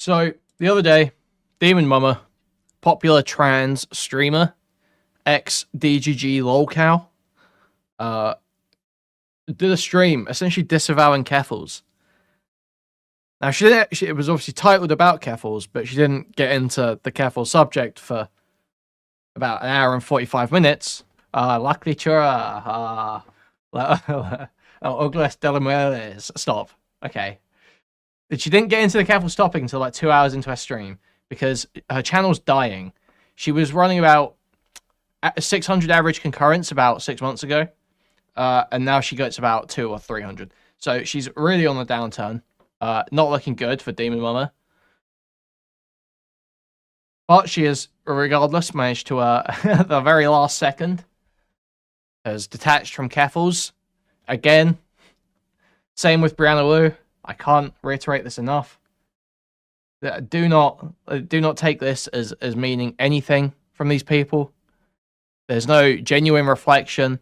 So the other day, Demon Mama, popular trans streamer, ex DGG lolcow, did a stream essentially disavowing Keffals. Now it was obviously titled about Keffals, but she didn't get into the Keffals subject for about an hour and 45 minutes. Luckily, chura. Uglas Delamueres. Stop. Okay. She didn't get into the Keffals topic until like 2 hours into her stream because her channel's dying. She was running about 600 average concurrence about 6 months ago. And now she gets about 200 or 300. So she's really on the downturn. Not looking good for Demon Mama. But she has, regardless, managed to, at the very last second, has detached from Keffals. Again, same with Brianna Wu. I can't reiterate this enough. Do not take this as meaning anything from these people. There's no genuine reflection.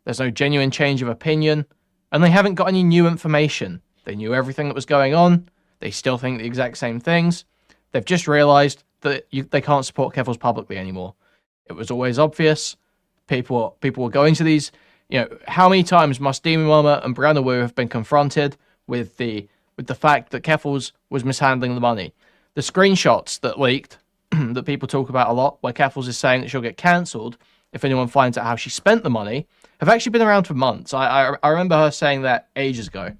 There's no genuine change of opinion. And they haven't got any new information. They knew everything that was going on. They still think the exact same things. They've just realized that they can't support Keffals publicly anymore. It was always obvious. People were going to these. You know, how many times must Demon Mama and Brianna Wu have been confronted with the fact that Keffals was mishandling the money? The screenshots that leaked, that people talk about a lot, where Keffals is saying that she'll get cancelled if anyone finds out how she spent the money, have actually been around for months. I remember her saying that ages ago.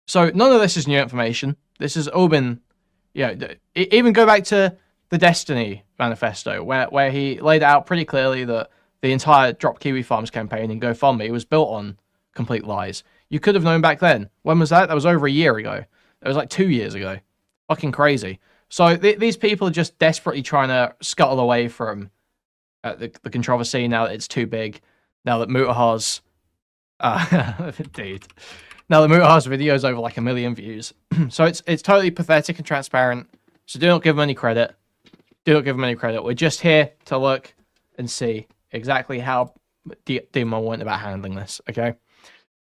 So none of this is new information. This has all been, you know, even go back to the Destiny manifesto, where he laid out pretty clearly that the entire Drop Kiwi Farms campaign in GoFundMe was built on complete lies. You could have known back then. When was that? That was over a year ago. It was like 2 years ago. Fucking crazy. So these people are just desperately trying to scuttle away from the controversy now that it's too big. Now that Mutahar's... dude. Now that Mutahar's video is over like 1 million views. So it's totally pathetic and transparent. So do not give them any credit. Do not give them any credit. We're just here to look and see exactly how Demon went about handling this, okay?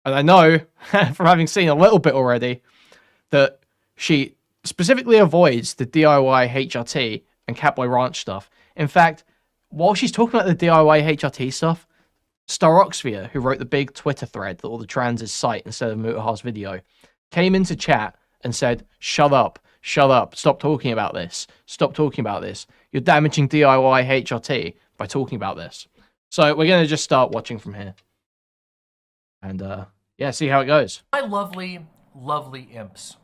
And I know, from having seen a little bit already, that she specifically avoids the DIY HRT and Catboy Ranch stuff. In fact, while she's talking about the DIY HRT stuff, Staroxvia, who wrote the big Twitter thread that all the transes cite instead of Mutahar's video, came into chat and said, shut up, stop talking about this, stop talking about this. You're damaging DIY HRT by talking about this. So we're going to just start watching from here. And, yeah, see how it goes. My lovely, lovely imps.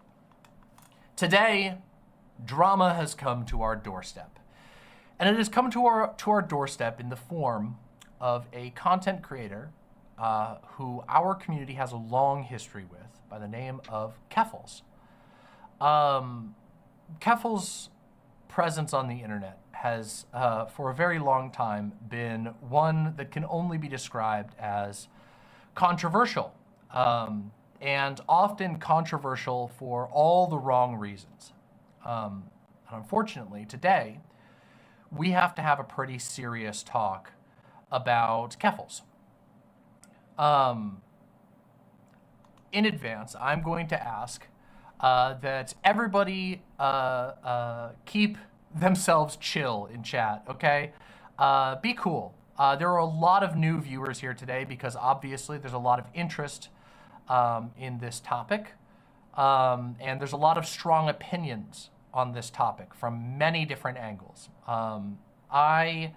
Today, drama has come to our doorstep. And it has come to our doorstep in the form of a content creator who our community has a long history with by the name of Keffals. Keffals' presence on the internet has, for a very long time, been one that can only be described as controversial, and often controversial for all the wrong reasons. And unfortunately, today, we have to have a pretty serious talk about Keffals. In advance, I'm going to ask that everybody keep themselves chill in chat, okay? Be cool. There are a lot of new viewers here today because obviously there's a lot of interest in this topic, and there's a lot of strong opinions on this topic from many different angles. I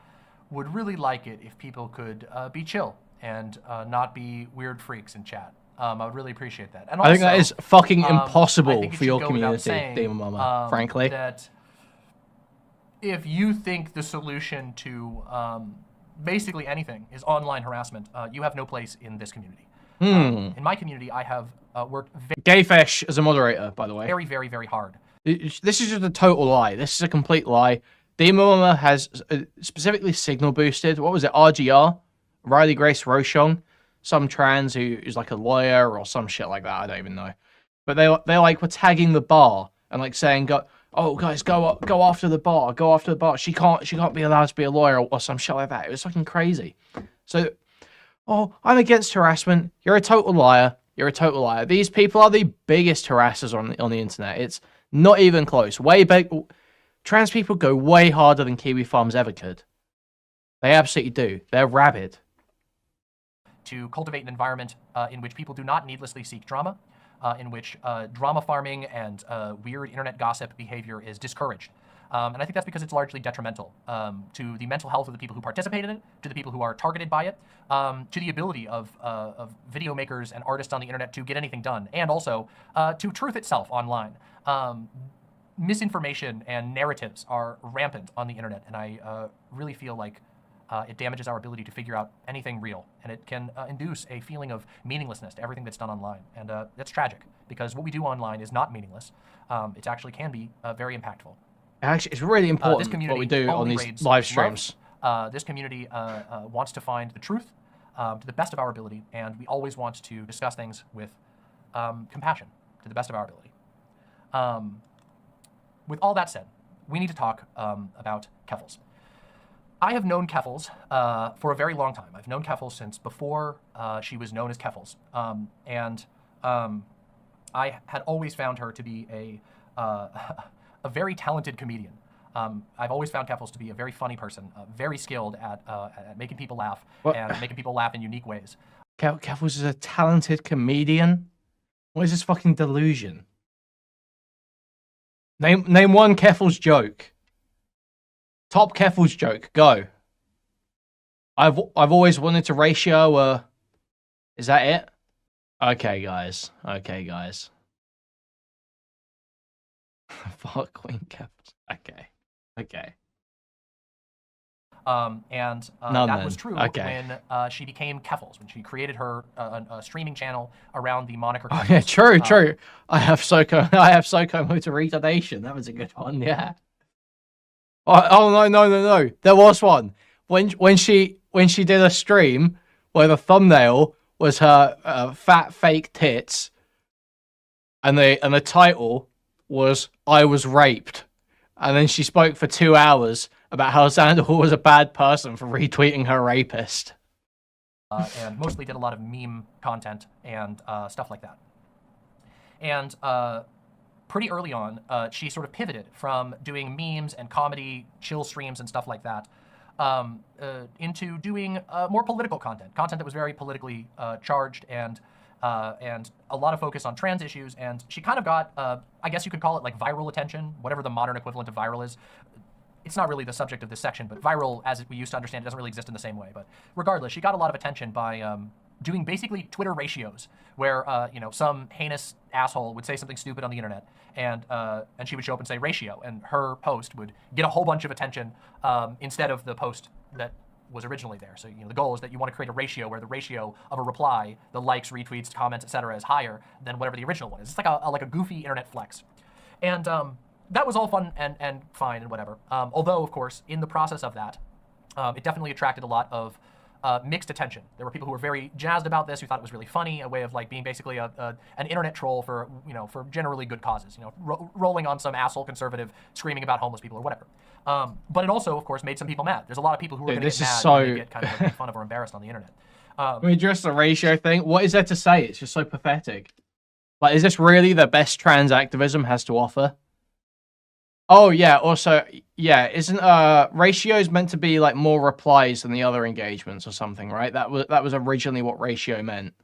would really like it if people could be chill and not be weird freaks in chat. I would really appreciate that. And also, I think that is fucking impossible for your community, saying, Demon Mama, frankly. That if you think the solution to basically anything is online harassment, you have no place in this community. In my community, I have worked Gayfesh as a moderator, by the way. very, very, very hard. This is just a total lie. This is a complete lie. Demon Mama has specifically signal boosted, what was it, RGR? Riley Grace Rochon, some trans who's like a lawyer or some shit like that, I don't even know. But they like were tagging the bar and like saying, oh guys, go after the bar, go after the bar. She can't be allowed to be a lawyer or some shit like that. It was fucking crazy. So, oh, I'm against harassment. You're a total liar. You're a total liar. These people are the biggest harassers on the internet. Not even close. Way big. Trans people go way harder than Kiwi farms ever could. They absolutely do. They're rabid. To cultivate an environment in which people do not needlessly seek drama, in which drama farming and weird internet gossip behavior is discouraged. And I think that's because it's largely detrimental to the mental health of the people who participate in it, to the people who are targeted by it, to the ability of video makers and artists on the internet to get anything done, and also to truth itself online. Misinformation and narratives are rampant on the internet, and I really feel like it damages our ability to figure out anything real, and it can induce a feeling of meaninglessness to everything that's done online. And that's tragic, because what we do online is not meaningless. It actually can be very impactful. Actually, it's really important what we do on these live streams. This community wants to find the truth to the best of our ability, and we always want to discuss things with compassion to the best of our ability. With all that said, we need to talk about Keffals. I have known Keffals for a very long time. I've known Keffals since before she was known as Keffals. I had always found her to be a very talented comedian. I've always found Keffals to be a very funny person, very skilled at making people laugh and making people laugh in unique ways. Keffals is a talented comedian? What is this fucking delusion? Name one Keffals joke. Top Keffals joke. Go. I've always wanted to ratio. Is that it? Okay, guys. Okay, guys. Fuck Queen Keffals. Okay. Okay. That was true when she became Keffals, when she created her a streaming channel around the moniker. Oh, yeah, true. I have Soko Motor Retardation. That was a good one. Yeah. Oh no. There was one when she did a stream where the thumbnail was her fat fake tits, and the title was "I was raped," and then she spoke for 2 hours about how Sandoval was a bad person for retweeting her rapist. And mostly did a lot of meme content and stuff like that. And pretty early on, she sort of pivoted from doing memes and comedy, chill streams and stuff like that, into doing more political content that was very politically charged and a lot of focus on trans issues. And she kind of got, I guess you could call it like viral attention, whatever the modern equivalent of viral is. It's not really the subject of this section, but viral, as we used to understand, it doesn't really exist in the same way. But regardless, she got a lot of attention by doing basically Twitter ratios, where some heinous asshole would say something stupid on the internet, and she would show up and say ratio, and her post would get a whole bunch of attention instead of the post that was originally there. So the goal is that you want to create a ratio where the ratio of a reply, the likes, retweets, comments, etc., is higher than whatever the original one is. It's like a goofy internet flex, and that was all fun and fine and whatever. Although, of course, in the process of that, it definitely attracted a lot of mixed attention. There were people who were very jazzed about this, who thought it was really funny, a way of like being basically an internet troll for for generally good causes. Rolling on some asshole conservative screaming about homeless people or whatever. But it also, of course, made some people mad. There's a lot of people who are going to get mad when they get kind of made fun of or embarrassed on the internet. I mean, just the ratio thing. What is there to say? It's just so pathetic. Like, is this really the best trans activism has to offer? Oh yeah, also isn't ratios meant to be like more replies than the other engagements or something, right? That was originally what ratio meant,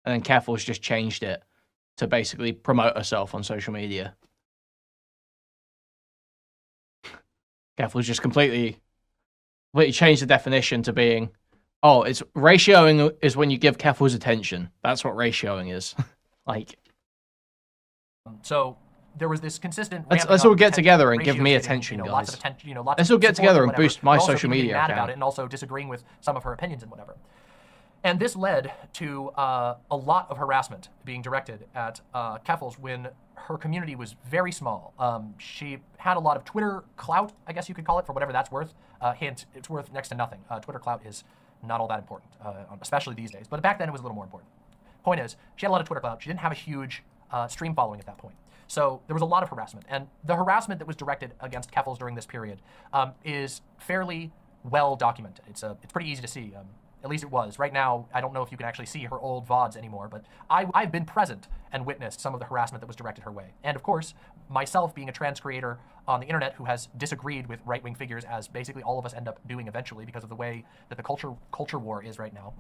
and then Keffals just changed it to basically promote herself on social media. Keffals just completely changed the definition to being, oh, it's ratioing is when you give Keffals attention. That's what ratioing is. Like, so. There was this consistent. Let's all get together and give me attention, guys. Lots of attention, let's all get together and boost my social media account. About it and also disagreeing with some of her opinions and whatever. And this led to a lot of harassment being directed at Keffals when her community was very small. She had a lot of Twitter clout, I guess you could call it, for whatever that's worth. Hint: it's worth next to nothing. Twitter clout is not all that important, especially these days. But back then, it was a little more important. Point is, she had a lot of Twitter clout. She didn't have a huge stream following at that point. So there was a lot of harassment, and the harassment that was directed against Keffals during this period is fairly well documented. It's pretty easy to see. At least it was. Right now, I don't know if you can actually see her old VODs anymore, but I've been present and witnessed some of the harassment that was directed her way. And of course, myself being a trans creator on the internet who has disagreed with right-wing figures, as basically all of us end up doing eventually because of the way that the culture war is right now,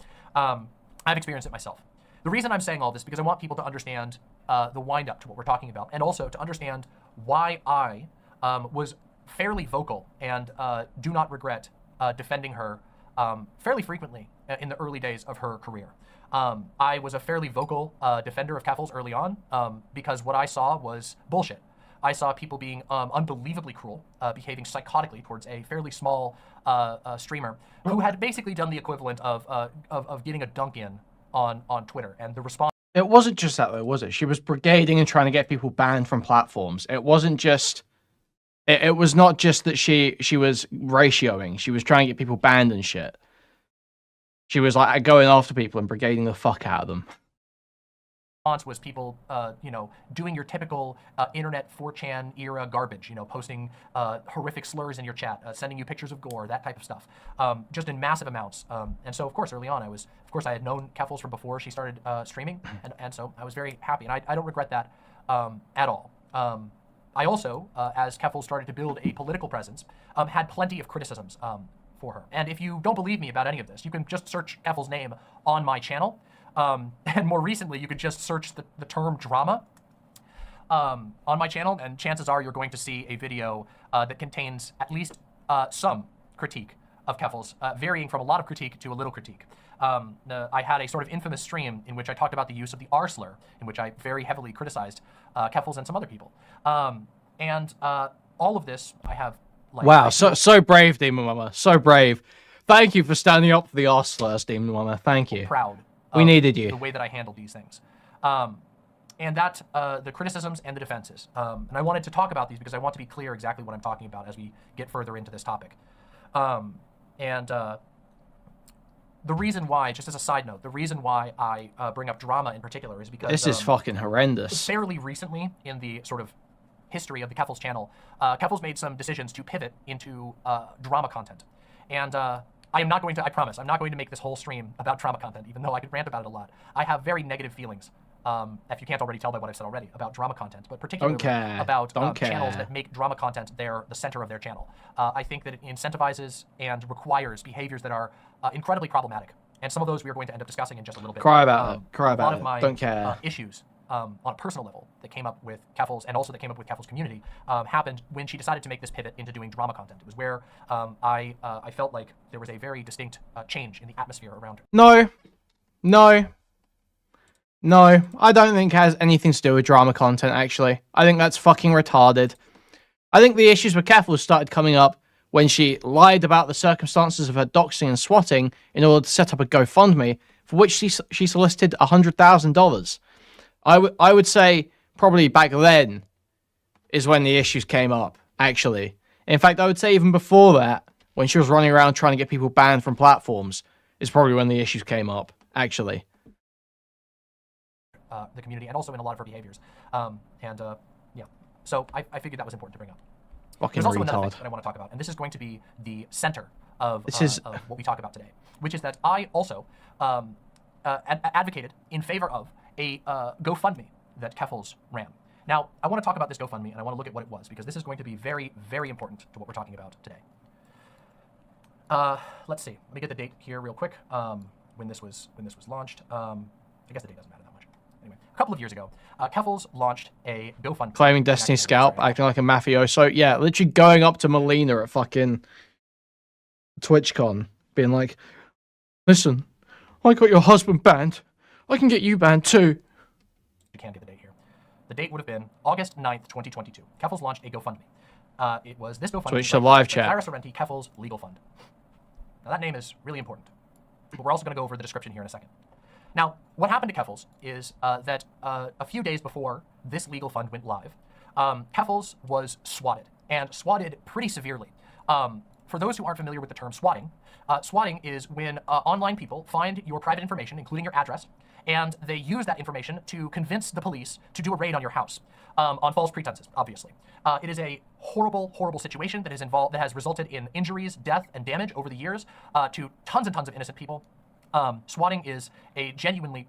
I've experienced it myself. The reason I'm saying all this is because I want people to understand the wind-up to what we're talking about, and also to understand why I was fairly vocal and do not regret defending her fairly frequently in the early days of her career. I was a fairly vocal defender of Keffals early on because what I saw was bullshit. I saw people being unbelievably cruel, behaving psychotically towards a fairly small streamer who had basically done the equivalent of getting a dunk in on Twitter. And the response... It wasn't just that though, was it? She was brigading and trying to get people banned from platforms. It wasn't just... It was not just that she was ratioing. She was trying to get people banned and shit. She was like going after people and brigading the fuck out of them. Was people, you know, doing your typical internet 4chan era garbage, you know, posting horrific slurs in your chat, sending you pictures of gore, that type of stuff, just in massive amounts. And so, of course, early on, I had known Keffals from before she started streaming, and so I was very happy, and I don't regret that at all. I also, as Keffals started to build a political presence, had plenty of criticisms for her. And if you don't believe me about any of this, you can just search Keffals' name on my channel. And more recently, you could just search the term drama on my channel, and chances are you're going to see a video that contains at least some critique of Keffals, varying from a lot of critique to a little critique. I had a sort of infamous stream in which I talked about the use of the R slur, in which I very heavily criticized Keffals and some other people. And all of this, I have... Like, wow, so brave, Demon Mama. So brave. Thank you for standing up for the R slurs, Demon Mama. Thank you. Proud. We needed you. The way that I handled these things. And that, the criticisms and the defenses. And I wanted to talk about these because I want to be clear exactly what I'm talking about as we get further into this topic. The reason why, just as a side note, the reason why I bring up drama in particular is because... This is fucking horrendous. Fairly recently, in the sort of history of the Keffals channel, Keffals made some decisions to pivot into drama content. And I am not going to, I promise, I'm not going to make this whole stream about drama content, even though I could rant about it a lot. I have very negative feelings, if you can't already tell by what I've said already, about drama content, but particularly about channels that make drama content the center of their channel. I think that it incentivizes and requires behaviors that are incredibly problematic. And some of those we are going to end up discussing in just a little bit. Cry about it. Cry about it. A lot it. of my Don't care. Issues on a personal level that came up with Keffals, and also that came up with Keffals' community, happened when she decided to make this pivot into doing drama content. It was where I felt like there was a very distinct change in the atmosphere around her. No, I don't think it has anything to do with drama content, actually. I think that's fucking retarded. I think the issues with Keffals started coming up when she lied about the circumstances of her doxing and swatting in order to set up a GoFundMe, for which she solicited $100,000. I would say probably back then is when the issues came up, actually. In fact, I would say even before that, when she was running around trying to get people banned from platforms, is probably when the issues came up, actually. The community, and also in a lot of her behaviors. Yeah. So I figured that was important to bring up. Fucking There's also retard. another thing that I want to talk about, and this is going to be the center of what we talk about today, which is that I also advocated in favor of a GoFundMe that Keffals ran. Now, I want to talk about this GoFundMe, and I want to look at what it was, because this is going to be very, very important to what we're talking about today. Let's see. Let me get the date here real quick. When this was launched. I guess the date doesn't matter that much. Anyway, a couple of years ago, Keffals launched a GoFundMe. Claiming Destiny Scalp, acting like a mafioso. Yeah, literally going up to Melina at fucking TwitchCon, being like, listen, I got your husband banned. I can get you banned too. You can't get the date here. The date would have been August 9th, 2022. Keffals launched a GoFundMe. It was this GoFundMe. Twitch to live chat. Tyra Sorrenti Keffals Legal Fund. Now that name is really important. But we're also going to go over the description here in a second. Now, what happened to Keffals is that a few days before this legal fund went live, Keffals was swatted, and swatted pretty severely. For those who aren't familiar with the term swatting, swatting is when online people find your private information, including your address, and they use that information to convince the police to do a raid on your house, on false pretenses, obviously. It is a horrible, horrible situation that has resulted in injuries, death, and damage over the years to tons and tons of innocent people. Swatting is a genuinely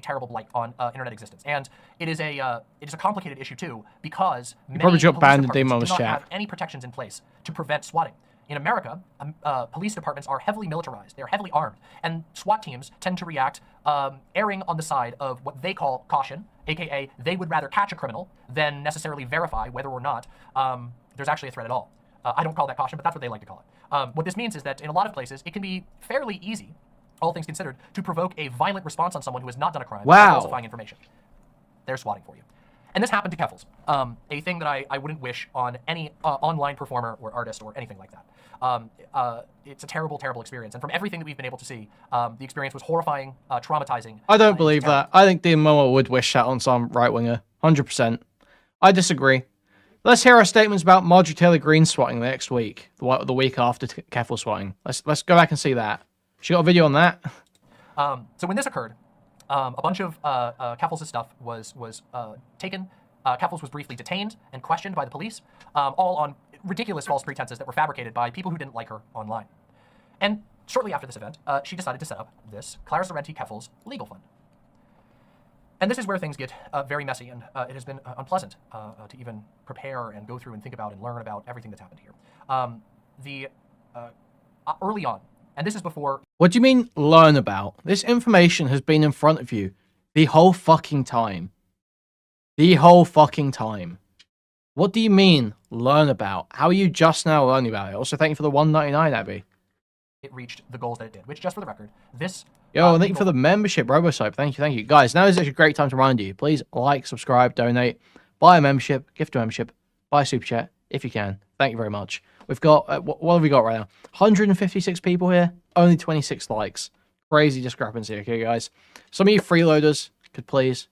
terrible blight on internet existence, and it is a complicated issue too, because many probably got banned in police departments do not chat. have any protections in place to prevent swatting. In America, police departments are heavily militarized, they're heavily armed, and SWAT teams tend to react erring on the side of what they call caution, aka they would rather catch a criminal than necessarily verify whether or not there's actually a threat at all. I don't call that caution, but that's what they like to call it. What this means is that in a lot of places, it can be fairly easy, all things considered, to provoke a violent response on someone who has not done a crime by falsifying information. They're swatting for you. And this happened to Keffals, a thing that I wouldn't wish on any online performer or artist or anything like that. It's a terrible, terrible experience. And from everything that we've been able to see, the experience was horrifying, traumatizing. I don't believe that. I think Dean Momo would wish that on some right-winger. 100%. I disagree. Let's hear our statements about Marjorie Taylor Greene swatting next week, the week after Keffals swatting. Let's go back and see that. She got a video on that. So when this occurred, a bunch of Keffals' stuff was taken. Keffals was briefly detained and questioned by the police, all on ridiculous false pretenses that were fabricated by people who didn't like her online. And shortly after this event, she decided to set up this Clara Sorrenti Keffals legal fund. And this is where things get very messy, and it has been unpleasant to even prepare and go through and think about and learn about everything that's happened here. Early on, and this is before... What do you mean, learn about? This information has been in front of you the whole fucking time. The whole fucking time. What do you mean, learn about? How are you just now learning about it? Also, thank you for the $1.99, Abby. It reached the goals that it did, which, just for the record, this... Yo, thank you for the membership, RoboSoap. Thank you. Guys, now is actually a great time to remind you. Please like, subscribe, donate, buy a membership, gift a membership, buy a super chat, if you can. Thank you very much. We've got, what have we got right now? 156 people here, only 26 likes. Crazy discrepancy, okay, guys? Some of you freeloaders could please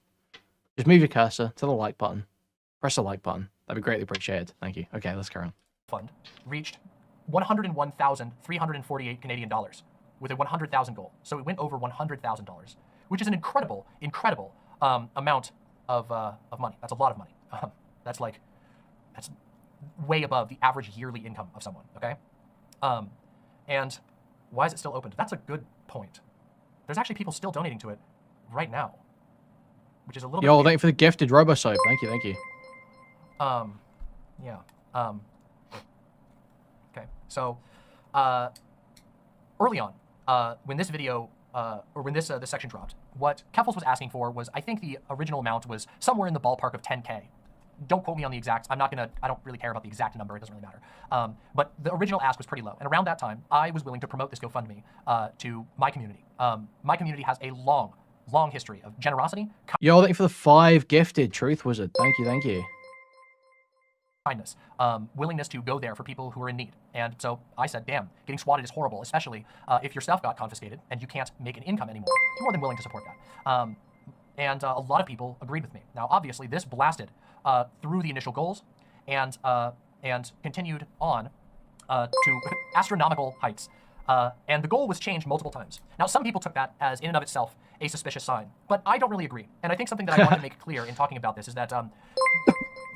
just move your cursor to the like button. Press the like button. That'd be greatly appreciated. Thank you. Okay, let's carry on. Fund reached 101,348 Canadian dollars with a 100,000 goal. So it went over $100,000, which is an incredible amount of money. That's a lot of money. That's way above the average yearly income of someone, okay? And why is it still open? That's a good point. There's actually people still donating to it right now, which is a little bit... Yo, thank you for the gifted RoboSoap. Thank you. Yeah. Okay, so early on, when this video, or when this section dropped, what Keffals was asking for was, I think the original amount was somewhere in the ballpark of 10K. Don't quote me on the exact, I don't really care about the exact number, it doesn't really matter. But the original ask was pretty low. And around that time, I was willing to promote this GoFundMe to my community. My community has a long history of generosity. Yo, thank you for the 5 gifted Truth Wizard. Thank you. Kindness, willingness to go there for people who are in need. And so I said, damn, getting swatted is horrible, especially if your stuff got confiscated and you can't make an income anymore. I'm more than willing to support that. And a lot of people agreed with me. Now, obviously, this blasted through the initial goals and continued on to astronomical heights. And the goal was changed multiple times. Now, some people took that as, in and of itself, a suspicious sign. But I don't really agree. And I think something that I want to make clear in talking about this is that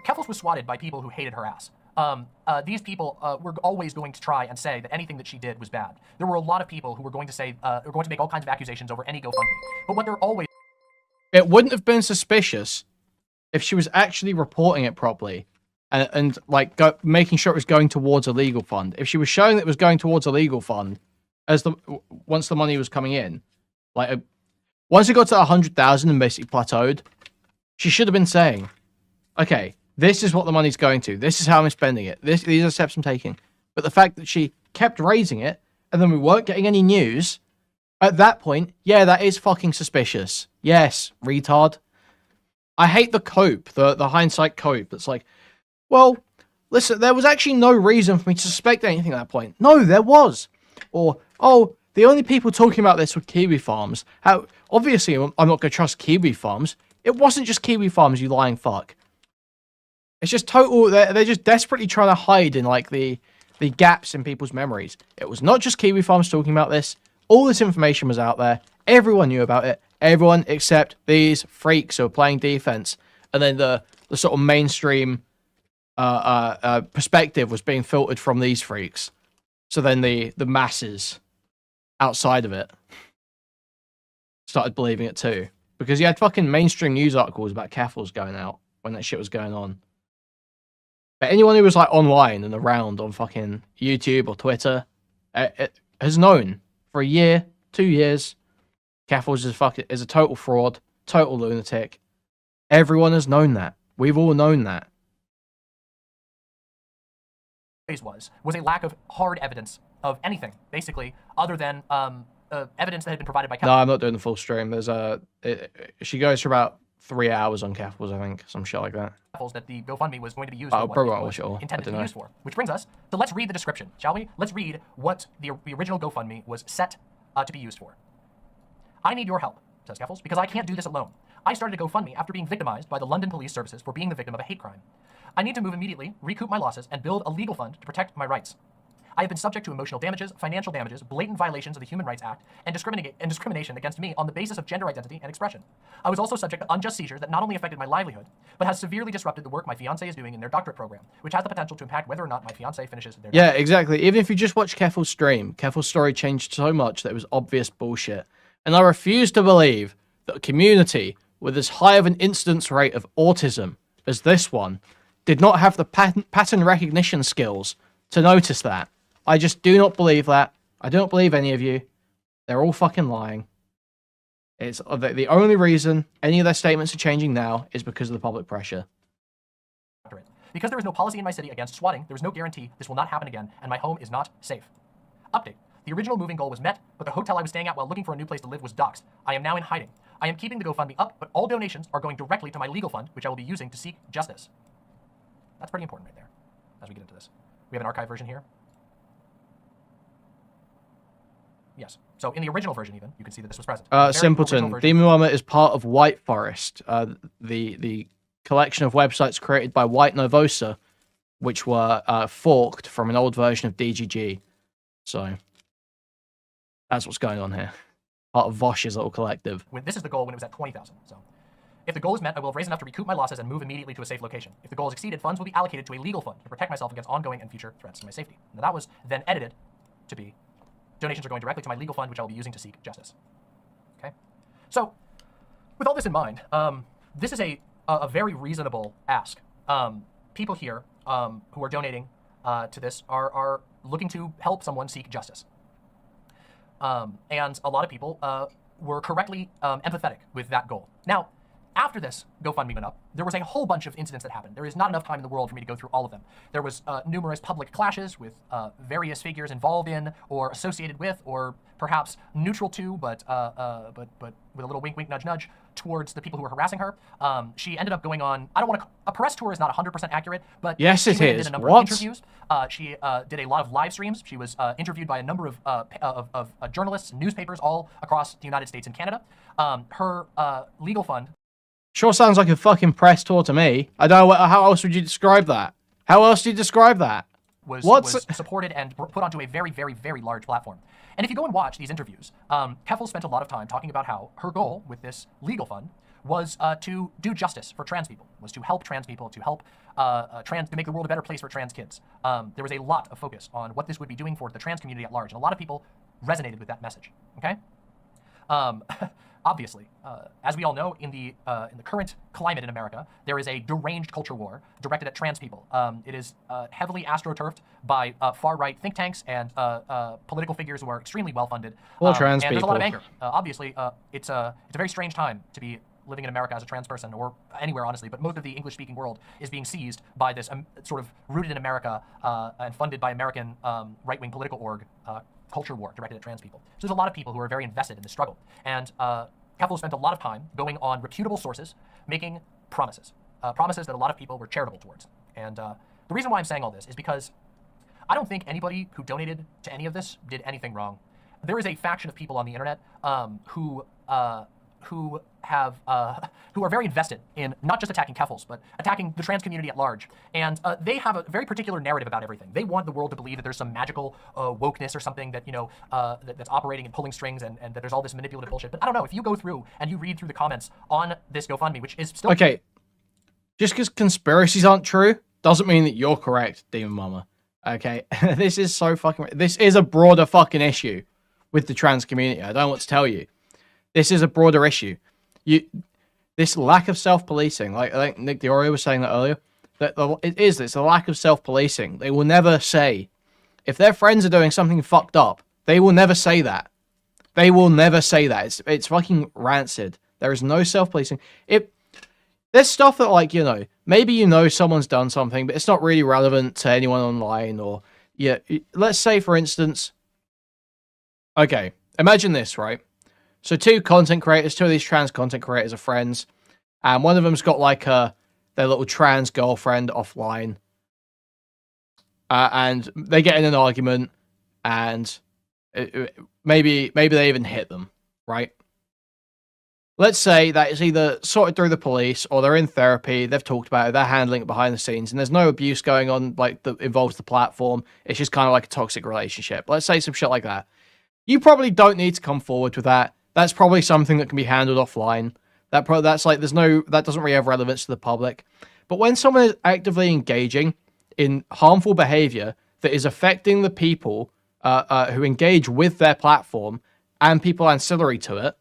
Keffals was swatted by people who hated her ass. These people were always going to try and say that anything that she did was bad. There were a lot of people who were going to say, were going to make all kinds of accusations over any GoFundMe. But what they're always... It wouldn't have been suspicious if she was actually reporting it properly and making sure it was going towards a legal fund. If she was showing that it was going towards a legal fund once the money was coming in, once it got to 100,000 and basically plateaued, she should have been saying, okay, this is what the money's going to. This is how I'm spending it. These are the steps I'm taking. But the fact that she kept raising it and then we weren't getting any news, at that point, yeah, that is fucking suspicious. Yes, retard. I hate the cope, the hindsight cope. It's like, well, listen, there was actually no reason for me to suspect anything at that point. No, there was. Or, oh, the only people talking about this were Kiwi Farms. How, obviously, I'm not going to trust Kiwi Farms. It wasn't just Kiwi Farms, you lying fuck. It's just total, they're just desperately trying to hide in, the gaps in people's memories. It was not just Kiwi Farms talking about this. All this information was out there. Everyone knew about it. Everyone except these freaks who are playing defense. And then the sort of mainstream perspective was being filtered from these freaks. So then the masses outside of it started believing it too. Because you had fucking mainstream news articles about Keffals going out when that shit was going on. But anyone who was like online and around on fucking YouTube or Twitter has known for a year, 2 years, Keffals is a total fraud, total lunatic. Everyone has known that. We've all known that. Was a lack of hard evidence of anything, basically, other than evidence that had been provided by Keffals. No, I'm not doing the full stream. There's she goes for about 3 hours on Keffals, I think, some shit like that. That the GoFundMe was going to be used for what probably won't watch it all. Intended to be used for. Which brings us to let's read the description, shall we? Let's read what the original GoFundMe was set to be used for. I need your help, says Keffals, because I can't do this alone. I started a GoFundMe after being victimized by the London Police Services for being the victim of a hate crime. I need to move immediately, recoup my losses, and build a legal fund to protect my rights. I have been subject to emotional damages, financial damages, blatant violations of the Human Rights Act, and discrimination against me on the basis of gender identity and expression. I was also subject to unjust seizures that not only affected my livelihood, but has severely disrupted the work my fiancé is doing in their doctorate program, which has the potential to impact whether or not my fiancé finishes their doctorate. Yeah, exactly. Even if you just watch Keffals' stream, Keffals' story changed so much that it was obvious bullshit. And I refuse to believe that a community with as high of an incidence rate of autism as this one did not have the pattern recognition skills to notice that. I just do not believe that. I don't believe any of you. They're all fucking lying. It's the only reason any of their statements are changing now is because of the public pressure. Because there is no policy in my city against swatting, there is no guarantee this will not happen again, and my home is not safe. Update. The original moving goal was met, but the hotel I was staying at while looking for a new place to live was doxxed. I am now in hiding. I am keeping the GoFundMe up, but all donations are going directly to my legal fund, which I will be using to seek justice. That's pretty important right there, as we get into this. We have an archive version here. Yes. So in the original version, even, you can see that this was present. Simpleton. Demon Mama is part of White Forest, the collection of websites created by White Novosa, which were forked from an old version of DGG. So that's what's going on here. Part of Vosh's little collective. This is the goal when it was at 20,000. So if the goal is met, I will have raised enough to recoup my losses and move immediately to a safe location. If the goal is exceeded, funds will be allocated to a legal fund to protect myself against ongoing and future threats to my safety. Now that was then edited to be donations are going directly to my legal fund, which I will be using to seek justice. Okay? So, with all this in mind, this is a very reasonable ask. People here who are donating to this are looking to help someone seek justice. And a lot of people were correctly empathetic with that goal. Now, after this GoFundMe went up, there was a whole bunch of incidents that happened. There is not enough time in the world for me to go through all of them. There was numerous public clashes with various figures involved in, or associated with, or perhaps neutral to, but with a little wink, wink, nudge, nudge towards the people who were harassing her. She ended up going on. I don't want to. A press tour is not 100% accurate, but yes, it is. Did a number of interviews. She did a lot of live streams. She was interviewed by a number of journalists, and newspapers all across the United States and Canada. Her legal fund. Sure sounds like a fucking press tour to me. I don't know, how else would you describe that? How else do you describe that? Was supported and put onto a very, very, very large platform. And if you go and watch these interviews, Keffals spent a lot of time talking about how her goal with this legal fund was to do justice for trans people, was to help trans people, to help to make the world a better place for trans kids. There was a lot of focus on what this would be doing for the trans community at large, and a lot of people resonated with that message. Okay. Obviously, as we all know, in the current climate in America, there is a deranged culture war directed at trans people. It is heavily astroturfed by far-right think tanks and political figures who are extremely well-funded. Well, trans and people. There's a lot of anger. Obviously, it's a very strange time to be living in America as a trans person, or anywhere, honestly, but most of the English-speaking world is being seized by this sort of rooted in America and funded by American right-wing political org culture war directed at trans people. So there's a lot of people who are very invested in this struggle. And Keffals spent a lot of time going on reputable sources, making promises. Promises that a lot of people were charitable towards. And the reason why I'm saying all this is because I don't think anybody who donated to any of this did anything wrong. There is a faction of people on the internet who are very invested in not just attacking Keffals, but attacking the trans community at large. And they have a very particular narrative about everything. They want the world to believe that there's some magical wokeness or something that, that's operating and pulling strings, and that there's all this manipulative bullshit. But I don't know, if you go through and you read through the comments on this GoFundMe, which is still... Okay, just because conspiracies aren't true doesn't mean that you're correct, Demon Mama. Okay, this is so fucking... This is a broader fucking issue. with the trans community. I don't know what to tell you. This is a broader issue. This lack of self-policing, like I think Nick Diorio was saying that earlier, that it's a lack of self-policing. They will never say, if their friends are doing something fucked up, they will never say that. They will never say that. It's fucking rancid. There is no self-policing. There's stuff that, like, you know, maybe you know someone's done something, but it's not really relevant to anyone online, or, yeah, let's say, for instance, okay, imagine this, right? So two of these trans content creators are friends, and one of them's got, like, their little trans girlfriend offline, and they get in an argument, and maybe they even hit them, right? Let's say that it's either sorted through the police, or they're in therapy, they've talked about it, they're handling it behind the scenes, and there's no abuse going on, like, that involves the platform. It's just kind of like a toxic relationship. Let's say some shit like that. You probably don't need to come forward with that. That's probably something that can be handled offline. That's like, that doesn't really have relevance to the public. But when someone is actively engaging in harmful behavior that is affecting the people who engage with their platform and people ancillary to it,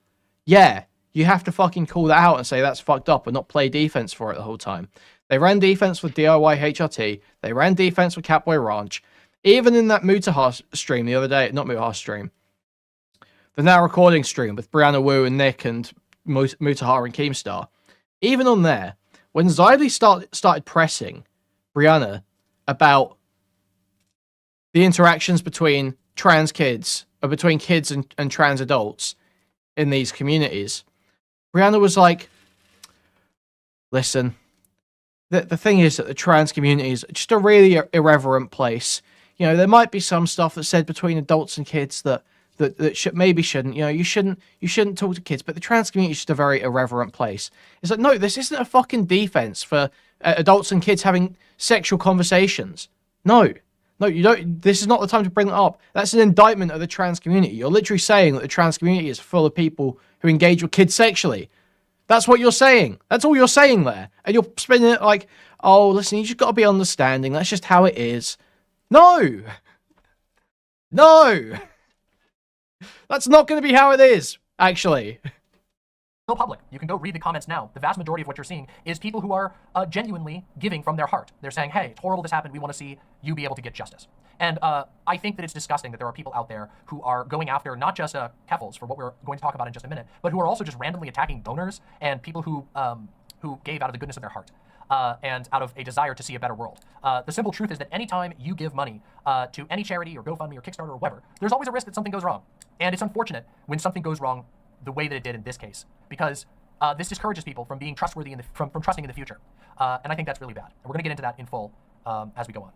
yeah, you have to fucking call that out and say that's fucked up and not play defense for it the whole time. They ran defense with DIY HRT. They ran defense with Catboy Ranch. Even in that Mutaha stream the other day, not Mutaha stream, the now recording stream with Brianna Wu and Nick and Mutaha and Keemstar, even on there, when Zylee started pressing Brianna about the interactions between trans kids, or between kids and trans adults in these communities, Brianna was like, listen, the thing is that the trans community is just a really irreverent place. You know, there might be some stuff that's said between adults and kids that shouldn't. You know, you shouldn't talk to kids, but the trans community is just a very irreverent place. It's like, no, this isn't a fucking defense for adults and kids having sexual conversations. No, you don't. This is not the time to bring that up. That's an indictment of the trans community. You're literally saying that the trans community is full of people who engage with kids sexually. That's what you're saying. That's all you're saying there. And you're spinning it like, oh, listen, you just got to be understanding. That's just how it is. No. That's not going to be how it is, actually. Still public. You can go read the comments now. The vast majority of what you're seeing is people who are genuinely giving from their heart. They're saying, hey, it's horrible this happened. We want to see you be able to get justice. And I think that it's disgusting that there are people out there who are going after not just Keffals, for what we're going to talk about in just a minute, but who are also just randomly attacking donors and people who gave out of the goodness of their heart and out of a desire to see a better world. The simple truth is that anytime you give money to any charity or GoFundMe or Kickstarter or whatever, there's always a risk that something goes wrong. And it's unfortunate when something goes wrong the way that it did in this case, because this discourages people from being trustworthy from trusting in the future. And I think that's really bad. And we're going to get into that in full as we go on.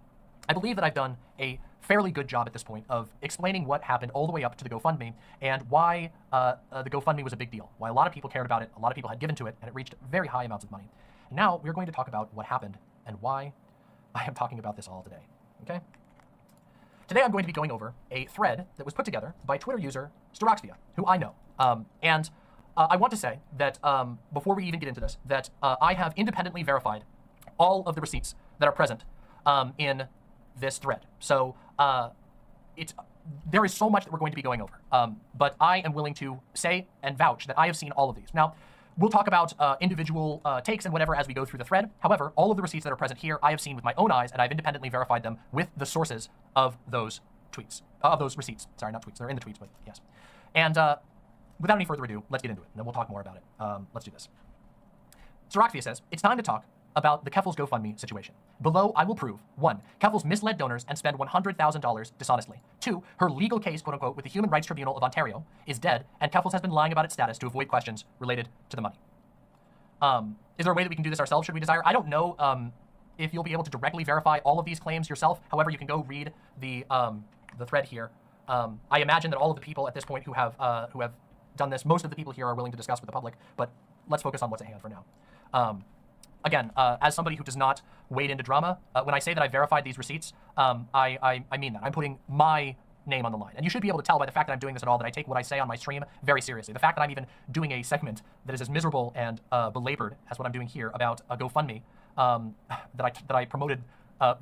I believe that I've done a fairly good job at this point of explaining what happened all the way up to the GoFundMe and why the GoFundMe was a big deal, why a lot of people cared about it, a lot of people had given to it, and it reached very high amounts of money. Now we're going to talk about what happened and why I am talking about this all today, okay? Today I'm going to be going over a thread that was put together by Twitter user Staroxvia, who I know. I want to say that before we even get into this, that I have independently verified all of the receipts that are present in this thread. So there is so much that we're going to be going over, but I am willing to say and vouch that I have seen all of these. Now, we'll talk about individual takes and whatever as we go through the thread. However, all of the receipts that are present here, I have seen with my own eyes, and I've independently verified them with the sources of those tweets, of those receipts. Sorry, not tweets. They're in the tweets, but yes. And without any further ado, let's get into it, and then we'll talk more about it. Let's do this. Saraxia says, it's time to talk about the Keffals GoFundMe situation. Below, I will prove, 1, Keffals misled donors and spent $100,000 dishonestly. 2, her legal case, quote unquote, with the Human Rights Tribunal of Ontario is dead, and Keffals has been lying about its status to avoid questions related to the money. Is there a way that we can do this ourselves, should we desire? I don't know if you'll be able to directly verify all of these claims yourself. However, you can go read the thread here. I imagine that all of the people at this point who have done this, most of the people here are willing to discuss with the public, but let's focus on what's at hand for now. Again, as somebody who does not wade into drama, when I say that I verified these receipts, I mean that. I'm putting my name on the line. And you should be able to tell by the fact that I'm doing this at all that I take what I say on my stream very seriously. The fact that I'm even doing a segment that is as miserable and belabored as what I'm doing here about a GoFundMe that I promoted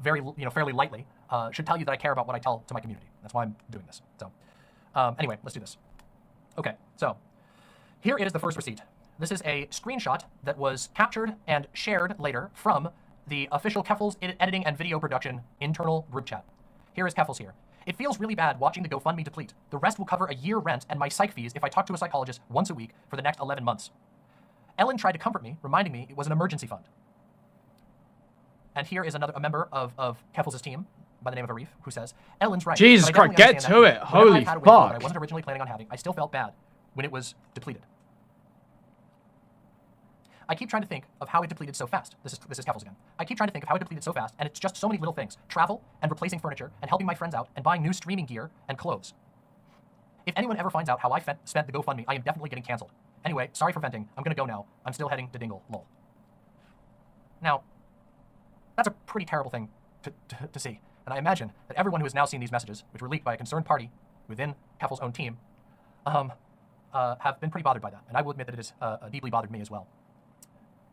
fairly lightly should tell you that I care about what I tell to my community. That's why I'm doing this. So Anyway, let's do this. Okay, so here is the first receipt. This is a screenshot that was captured and shared later from the official Keffals editing and video production internal group chat. Here is Keffals here. It feels really bad watching the GoFundMe deplete. The rest will cover a year rent and my psych fees if I talk to a psychologist once a week for the next 11 months. Ellen tried to comfort me, reminding me it was an emergency fund. And here is a member of Keffals' team by the name of Arif, who says, Ellen's right. Jesus Christ, get to it. Holy fuck. I wasn't originally planning on having. I still felt bad when it was depleted. I keep trying to think of how it depleted so fast. This is Keffals again. I keep trying to think of how it depleted so fast, and it's just so many little things. Travel, and replacing furniture, and helping my friends out, and buying new streaming gear, and clothes. If anyone ever finds out how I spent the GoFundMe, I am definitely getting canceled. Anyway, sorry for venting. I'm gonna go now. I'm still heading to Dingle, lol. Now, that's a pretty terrible thing to see. And I imagine that everyone who has now seen these messages, which were leaked by a concerned party within Keffals' own team, have been pretty bothered by that. And I will admit that it has deeply bothered me as well.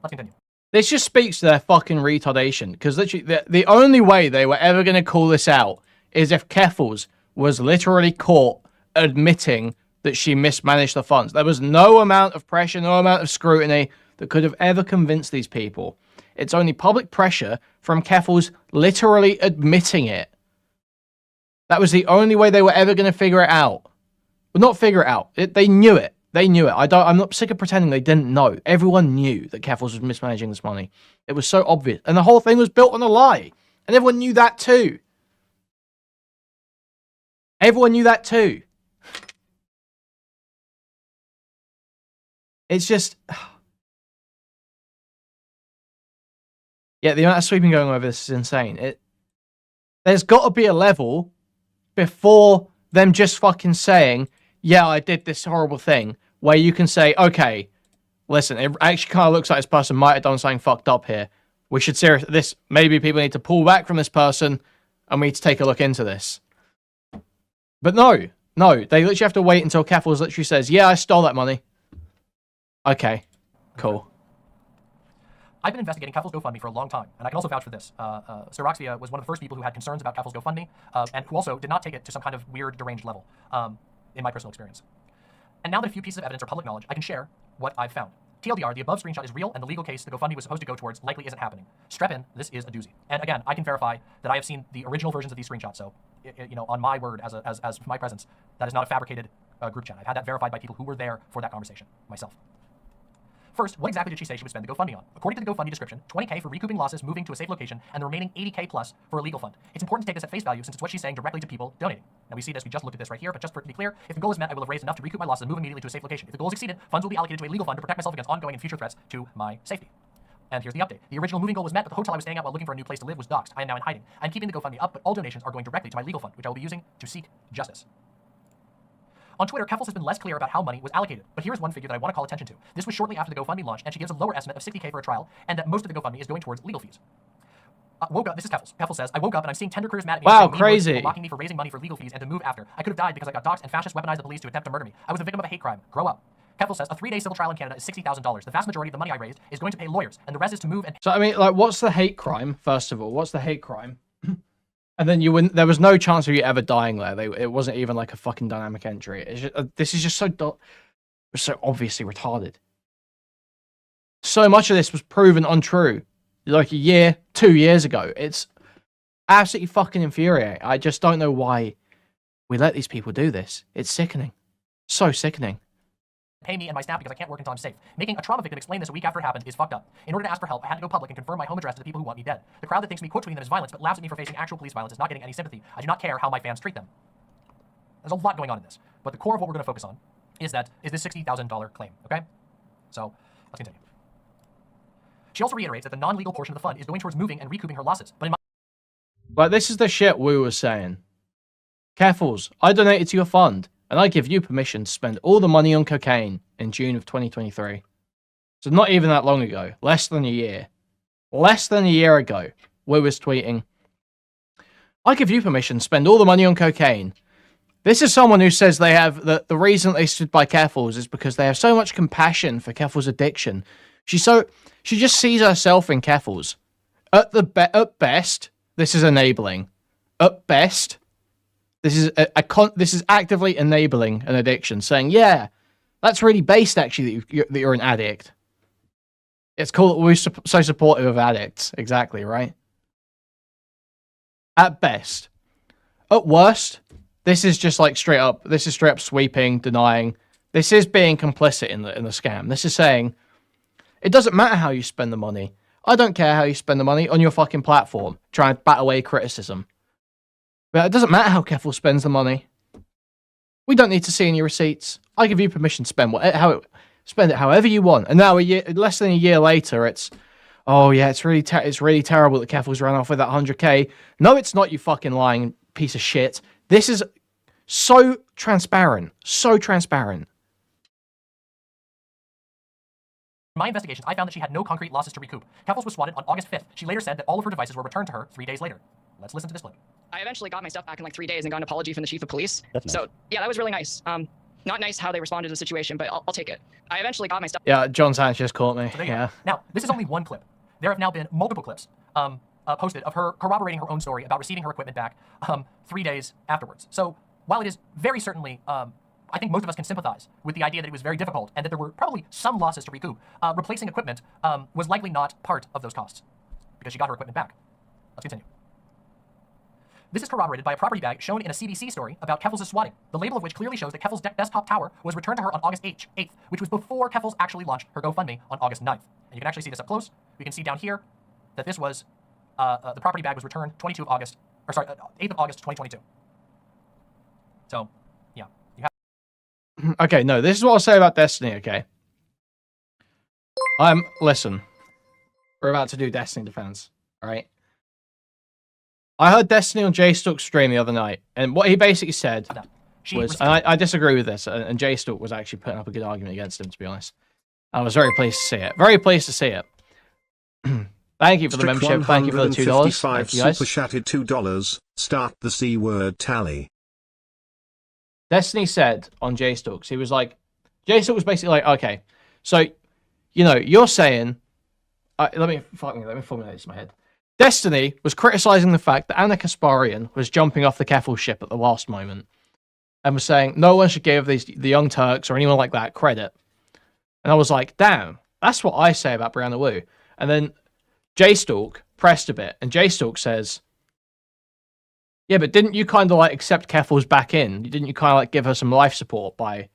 Let's continue. This just speaks to their fucking retardation, because literally the only way they were ever going to call this out is if Keffals was literally caught admitting that she mismanaged the funds. There was no amount of pressure, no amount of scrutiny that could have ever convinced these people. It's only public pressure from Keffals literally admitting it. That was the only way they were ever going to figure it out. Well, not figure it out. They knew it. They knew it. I'm not sick of pretending they didn't know. Everyone knew that Keffals was mismanaging this money. It was so obvious. And the whole thing was built on a lie. And everyone knew that too. Everyone knew that too. It's just... Yeah, the amount of sweeping going over this is insane. There's got to be a level before them just fucking saying, yeah, I did this horrible thing, where you can say, okay, listen, it actually kind of looks like this person might have done something fucked up here. We should seriously, maybe people need to pull back from this person, and we need to take a look into this. But no, they literally have to wait until Keffals literally says, yeah, I stole that money. Okay, cool. I've been investigating Keffals' GoFundMe for a long time, and I can also vouch for this. Seroxia was one of the first people who had concerns about Keffals' GoFundMe, and who also did not take it to some kind of weird, deranged level, in my personal experience. And now that a few pieces of evidence are public knowledge, I can share what I've found. TLDR, the above screenshot is real, and the legal case the GoFundMe was supposed to go towards likely isn't happening. Strap in, this is a doozy. And again, I can verify that I have seen the original versions of these screenshots, so, you know, on my word, as my presence, that is not a fabricated group chat. I've had that verified by people who were there for that conversation, myself. First, what exactly did she say she would spend the GoFundMe on? According to the GoFundMe description, $20K for recouping losses, moving to a safe location, and the remaining $80K plus for a legal fund. It's important to take this at face value since it's what she's saying directly to people donating. Now we see this, we just looked at this right here, but just for it to be clear, if the goal is met, I will have raised enough to recoup my losses and move immediately to a safe location. If the goal is exceeded, funds will be allocated to a legal fund to protect myself against ongoing and future threats to my safety. And here's the update. The original moving goal was met, but the hotel I was staying at while looking for a new place to live was doxxed. I am now in hiding. I'm keeping the GoFundMe up, but all donations are going directly to my legal fund, which I will be using to seek justice. On Twitter, Keffals has been less clear about how money was allocated, but here's one figure that I want to call attention to. This was shortly after the GoFundMe launch, and she gives a lower estimate of $60K for a trial, and that most of the GoFundMe is going towards legal fees. Woke up, this is Keffals. Keffals says, I woke up and I'm seeing tender careers mad at me. Wow, crazy. Mocking me for raising money for legal fees and to move after. I could have died because I got doxxed and fascists weaponized the police to attempt to murder me. I was a victim of a hate crime. Grow up. Keffals says, a 3-day civil trial in Canada is $60,000. The vast majority of the money I raised is going to pay lawyers, and the rest is to move and... So, I mean, like, what's the hate crime, first of all? What's the hate crime? And then you wouldn't, there was no chance of you ever dying there. It wasn't even like a fucking dynamic entry. It's just, this is just so obviously retarded. So much of this was proven untrue, like a year, 2 years ago. It's absolutely fucking infuriating. I just don't know why we let these people do this. It's sickening. So sickening. Pay me and my staff because I can't work until I'm safe. Making a trauma victim explain this a week after it happened is fucked up. In order to ask for help, I had to go public and confirm my home address to the people who want me dead. The crowd that thinks me quote tweeting them is violence, but laughs at me for facing actual police violence is not getting any sympathy. I do not care how my fans treat them. There's a lot going on in this, but the core of what we're going to focus on is this $60,000 claim, okay? So, let's continue. She also reiterates that the non-legal portion of the fund is going towards moving and recouping her losses, but in my... Like, this is the shit we were saying. Keffals, I donated to your fund, and I give you permission to spend all the money on cocaine in June of 2023. So not even that long ago. Less than a year. Less than a year ago, we was tweeting, I give you permission to spend all the money on cocaine. This is someone who says they have, the reason they stood by Keffals is because they have so much compassion for Keffals' addiction. She just sees herself in Keffals. At best, this is enabling. At best, This is this is actively enabling an addiction, saying, yeah, that's really based, actually, that you're an addict. It's cool that we're so supportive of addicts. Exactly, right? At best. At worst, this is just like straight up sweeping, denying. This is being complicit in the scam. This is saying, it doesn't matter how you spend the money. I don't care how you spend the money on your fucking platform. Try and bat away criticism. But it doesn't matter how Keffals spends the money. We don't need to see any receipts. I give you permission to spend it however you want. And now, less than a year later, it's, oh yeah, it's really terrible that Keffals ran off with that 100k. No, it's not, you fucking lying piece of shit. This is so transparent. So transparent. In my investigations, I found that she had no concrete losses to recoup. Keffals was swatted on August 5th. She later said that all of her devices were returned to her 3 days later. Let's listen to this clip. I eventually got my stuff back in like 3 days and got an apology from the chief of police. That's nice. So yeah, that was really nice. Not nice how they responded to the situation, but I'll take it. I eventually got my stuff. Yeah, John Sanchez caught me. So yeah. Now, this is only one clip. There have now been multiple clips posted of her corroborating her own story about receiving her equipment back 3 days afterwards. So while it is very certainly, I think most of us can sympathize with the idea that it was very difficult and that there were probably some losses to recoup, replacing equipment was likely not part of those costs because she got her equipment back. Let's continue. This is corroborated by a property bag shown in a CBC story about Keffals' swatting, the label of which clearly shows that Keffals' desktop tower was returned to her on August 8th, which was before Keffals actually launched her GoFundMe on August 9th. And you can actually see this up close. We can see down here that this was, the property bag was returned 8th of August 2022. So, yeah. Okay, no, this is what I'll say about Destiny, okay? Listen. We're about to do Destiny Defense, alright? I heard Destiny on J-Stalk's stream the other night, and what he basically said was, and I disagree with this, and J-Stalk was actually putting up a good argument against him, to be honest. I was very pleased to see it. Very pleased to see it. Thank you for the membership. Thank you for the $2. Thank you, guys. Super chatted $2. Start the C-word tally. Destiny said on J-Stalks, he was like, J-Stalk was basically like, okay, so, you know, you're saying, let me formulate this in my head. Destiny was criticizing the fact that Anna Kasparian was jumping off the Keffals ship at the last moment and was saying no one should give the Young Turks or anyone like that credit. And I was like, damn, that's what I say about Brianna Wu. And then J-Stalk pressed a bit, and J-Stalk says, yeah, but didn't you kind of like accept Keffals back in? Didn't you kind of like give her some life support by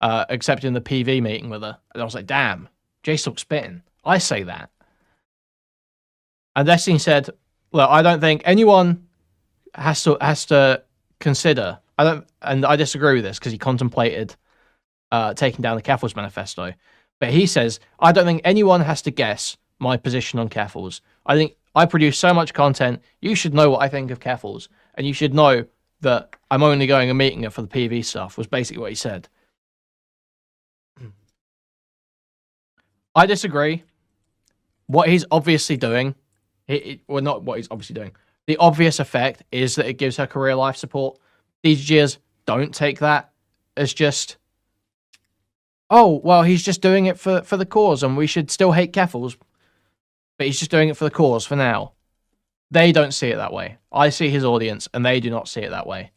accepting the PV meeting with her? And I was like, damn, J-Stalk's spitting. I say that. And Destiny said, look, I don't think anyone has to consider, and I disagree with this because he contemplated taking down the Keffals manifesto. But he says, I don't think anyone has to guess my position on Keffals. I think I produce so much content, you should know what I think of Keffals, and you should know that I'm only going and meeting her for the PV stuff, was basically what he said. I disagree. What he's obviously doing, well, not what he's obviously doing. The obvious effect is that it gives her career life support. DJs don't take that as just, oh, well, he's just doing it for the cause and we should still hate Keffals, but he's just doing it for the cause for now. They don't see it that way. I see his audience and they do not see it that way.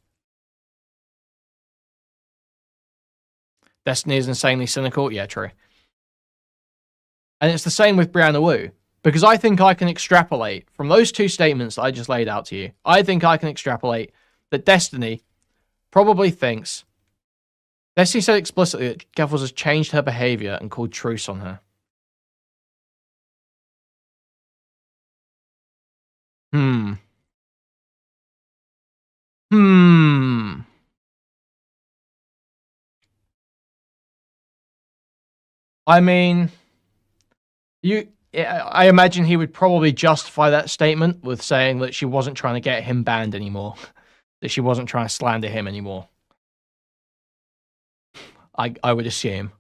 Destiny is insanely cynical. Yeah, true. And it's the same with Brianna Wu. Because I think I can extrapolate from those two statements that I just laid out to you. I think I can extrapolate that Destiny probably thinks... Destiny said explicitly that Keffals has changed her behavior and called truce on her. I mean... I imagine he would probably justify that statement with saying that she wasn't trying to get him banned anymore. That she wasn't trying to slander him anymore. I would assume.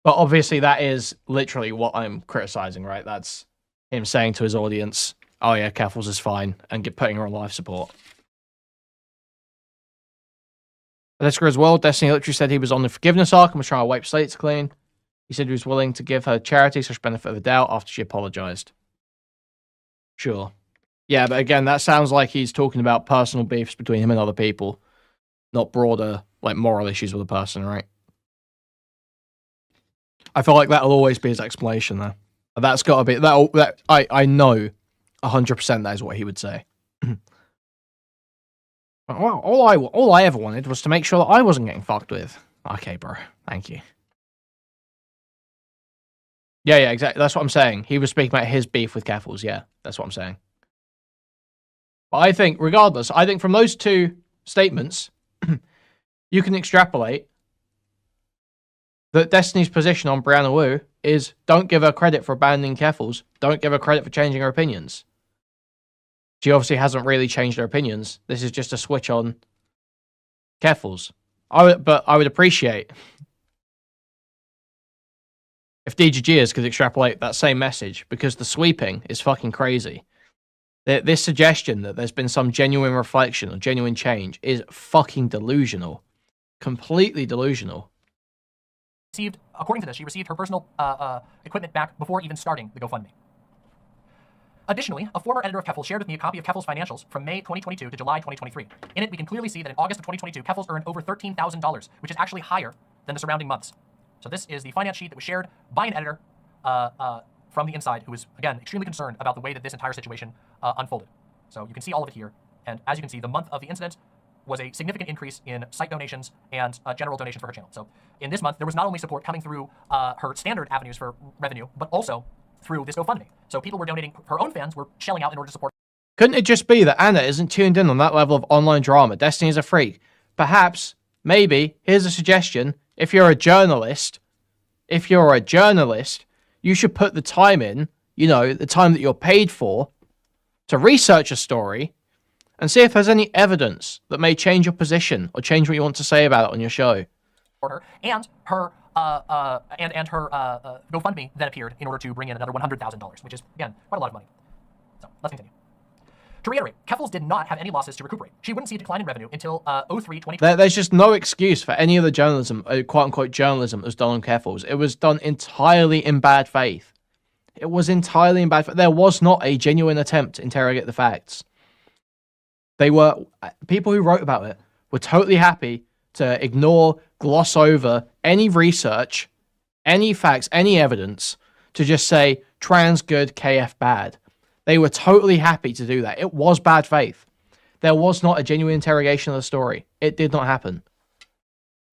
But obviously that is literally what I'm criticizing, right? That's him saying to his audience, oh yeah, Keffals is fine, and putting her on life support. Alaska as well, Destiny literally said he was on the forgiveness arc and was trying to wipe slates clean. He said he was willing to give her charity / benefit of the doubt after she apologized. Sure. Yeah, but again, that sounds like he's talking about personal beefs between him and other people, not broader, like, moral issues with a person, right? I feel like that'll always be his explanation there. That's got to be that. I know 100% that is what he would say. Well, all I ever wanted was to make sure that I wasn't getting fucked with. Okay, bro. Thank you. Yeah, exactly. That's what I'm saying. He was speaking about his beef with Keffals. Yeah, that's what I'm saying. But I think, regardless, I think from those two statements, you can extrapolate that Destiny's position on Brianna Wu is don't give her credit for abandoning Keffals. Don't give her credit for changing her opinions. She obviously hasn't really changed her opinions. This is just a switch on Keffals. But I would appreciate if DGGers could extrapolate that same message, because the sweeping is fucking crazy. This suggestion that there's been some genuine reflection or genuine change is fucking delusional. Completely delusional. According to this, she received her personal equipment back before even starting the GoFundMe. Additionally, a former editor of Keffals shared with me a copy of Keffals' financials from May 2022 to July 2023. In it, we can clearly see that in August of 2022, Keffals earned over $13,000, which is actually higher than the surrounding months. So this is the finance sheet that was shared by an editor from the inside, who was, again, extremely concerned about the way that this entire situation unfolded. So you can see all of it here. And as you can see, the month of the incident was a significant increase in site donations and general donations for her channel. So in this month, there was not only support coming through her standard avenues for revenue, but also through this GoFundMe. So people were donating, her own fans were shelling out in order to support. Couldn't it just be that Anna isn't tuned in on that level of online drama? Destiny is a freak. Perhaps, maybe, here's a suggestion. If you're a journalist, you should put the time in, the time that you're paid for, to research a story and see if there's any evidence that may change your position or change what you want to say about it on your show. And her GoFundMe then appeared in order to bring in another $100,000, which is, again, quite a lot of money. So let's continue. To reiterate, Keffals did not have any losses to recuperate. She wouldn't see a decline in revenue until 2020. There's just no excuse for any of the journalism, quote-unquote journalism, that was done on Keffals. It was done entirely in bad faith. It was entirely in bad faith. There was not a genuine attempt to interrogate the facts. People who wrote about it were totally happy to ignore, gloss over any research, any facts, any evidence, to just say, trans good, KF bad. They were totally happy to do that. It was bad faith. There was not a genuine interrogation of the story. It did not happen.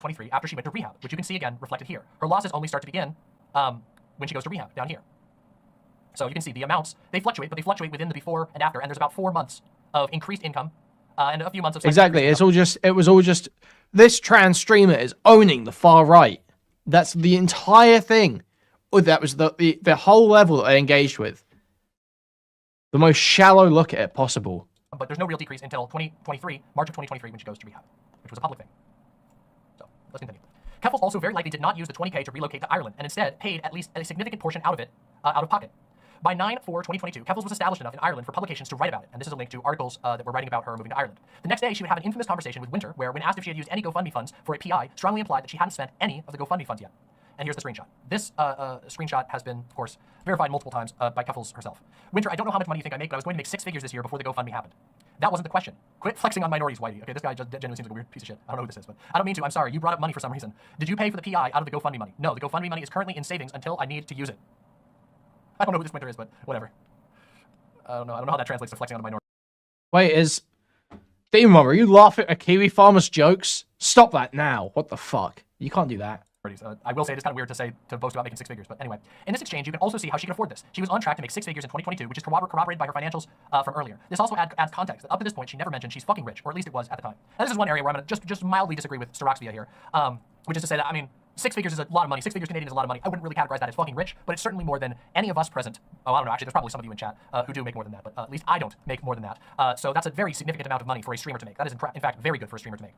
23, after she went to rehab, which you can see again reflected here. Her losses only start to begin when she goes to rehab, down here. So you can see the amounts, they fluctuate, but they fluctuate within the before and after, and there's about 4 months of increased income and a few months of... Exactly, it was all just, this trans streamer is owning the far right. That's the entire thing. That was the whole level that they engaged with. The most shallow look at it possible. But there's no real decrease until March of 2023, when she goes to rehab, which was a public thing. So let's continue. Keffals also very likely did not use the $20K to relocate to Ireland, and instead paid at least a significant portion out of it, out of pocket. By 9/4/2022, Keffals was established enough in Ireland for publications to write about it, and this is a link to articles that were writing about her moving to Ireland. The next day, she would have an infamous conversation with Winter, where when asked if she had used any GoFundMe funds for a PI, strongly implied that she hadn't spent any of the GoFundMe funds yet. And here's the screenshot. This screenshot has been, of course, verified multiple times by Keffals herself. Winter, I don't know how much money you think I make, but I was going to make 6 figures this year before the GoFundMe happened. That wasn't the question. Quit flexing on minorities, Whitey. Okay, this guy just genuinely seems like a weird piece of shit. I don't know who this is, but I don't mean to. I'm sorry. You brought up money for some reason. Did you pay for the PI out of the GoFundMe money? No, the GoFundMe money is currently in savings until I need to use it. I don't know who this Winter is, but whatever. I don't know how that translates to flexing on a minority. Wait, is... Demon Mom, are you laughing at Kiwi Farmer's jokes? Stop that now. What the fuck? You can't do that. I will say it is kind of weird to boast about making 6 figures, but anyway. In this exchange, you can also see how she can afford this. She was on track to make 6 figures in 2022, which is corroborated by her financials from earlier. This also adds context that up to this point, she never mentioned she's fucking rich, or at least it was at the time. And this is one area where I'm going to just mildly disagree with Staroxvia here, which is to say that, I mean, 6 figures is a lot of money. 6 figures Canadian is a lot of money. I wouldn't really categorize that as fucking rich, but it's certainly more than any of us present. Oh, I don't know. Actually, there's probably some of you in chat who do make more than that, but at least I don't make more than that. So that's a very significant amount of money for a streamer to make. That is, in fact, very good for a streamer to make.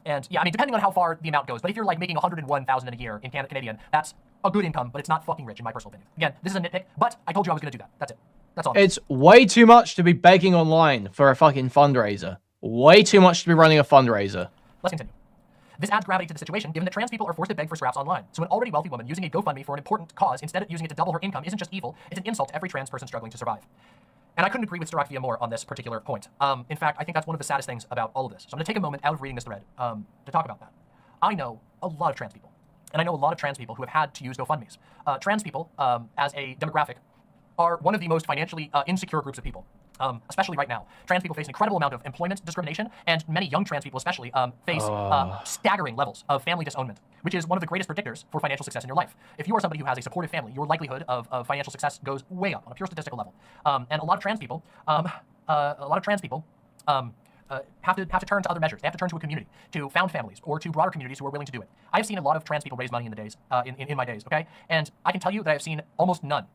And yeah, I mean, depending on how far the amount goes, but if you're like making $101,000 in a year in Canadian, that's a good income, but it's not fucking rich in my personal opinion. Again, this is a nitpick, but I told you I was going to do that. That's it. That's all. It's way too much to be begging online for a fucking fundraiser. Way too much to be running a fundraiser. Let's continue. This adds gravity to the situation, given that trans people are forced to beg for scraps online. So an already wealthy woman using a GoFundMe for an important cause instead of using it to double her income isn't just evil, it's an insult to every trans person struggling to survive. And I couldn't agree with Starakvia more on this particular point. In fact, I think that's one of the saddest things about all of this. So I'm going to take a moment out of reading this thread to talk about that. I know a lot of trans people. And I know a lot of trans people who have had to use GoFundMes. Trans people, as a demographic, are one of the most financially insecure groups of people. Especially right now. Trans people face an incredible amount of employment discrimination, and many young trans people especially face staggering levels of family disownment, which is one of the greatest predictors for financial success in your life. If you are somebody who has a supportive family, your likelihood of financial success goes way up on a pure statistical level. And a lot of trans people, have to turn to other measures. They have to turn to a community, to found families, or to broader communities who are willing to do it. I've seen a lot of trans people raise money in the days, in my days, okay? And I can tell you that I've seen almost none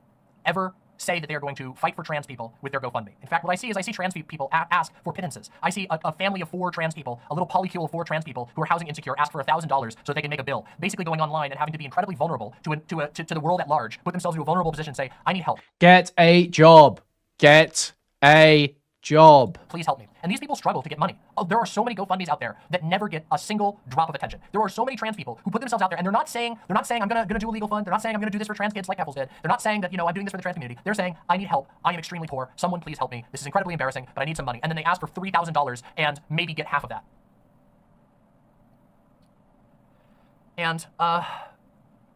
ever say that they are going to fight for trans people with their GoFundMe. In fact, what I see is I see trans people ask for pittances. I see a family of 4 trans people, a little polycule of 4 trans people who are housing insecure, ask for $1,000 so they can make a bill, basically going online and having to be incredibly vulnerable to the world at large, put themselves into a vulnerable position and say, I need help. Get a job. Get a job. Please help me. And these people struggle to get money. Oh, there are so many GoFundMes out there that never get a single drop of attention. There are so many trans people who put themselves out there, and they're not saying I'm gonna do a legal fund. They're not saying I'm gonna do this for trans kids like Keffals did. They're not saying that, I'm doing this for the trans community. They're saying I need help. I am extremely poor. Someone please help me. This is incredibly embarrassing, but I need some money. And then they ask for $3,000 and maybe get half of that. And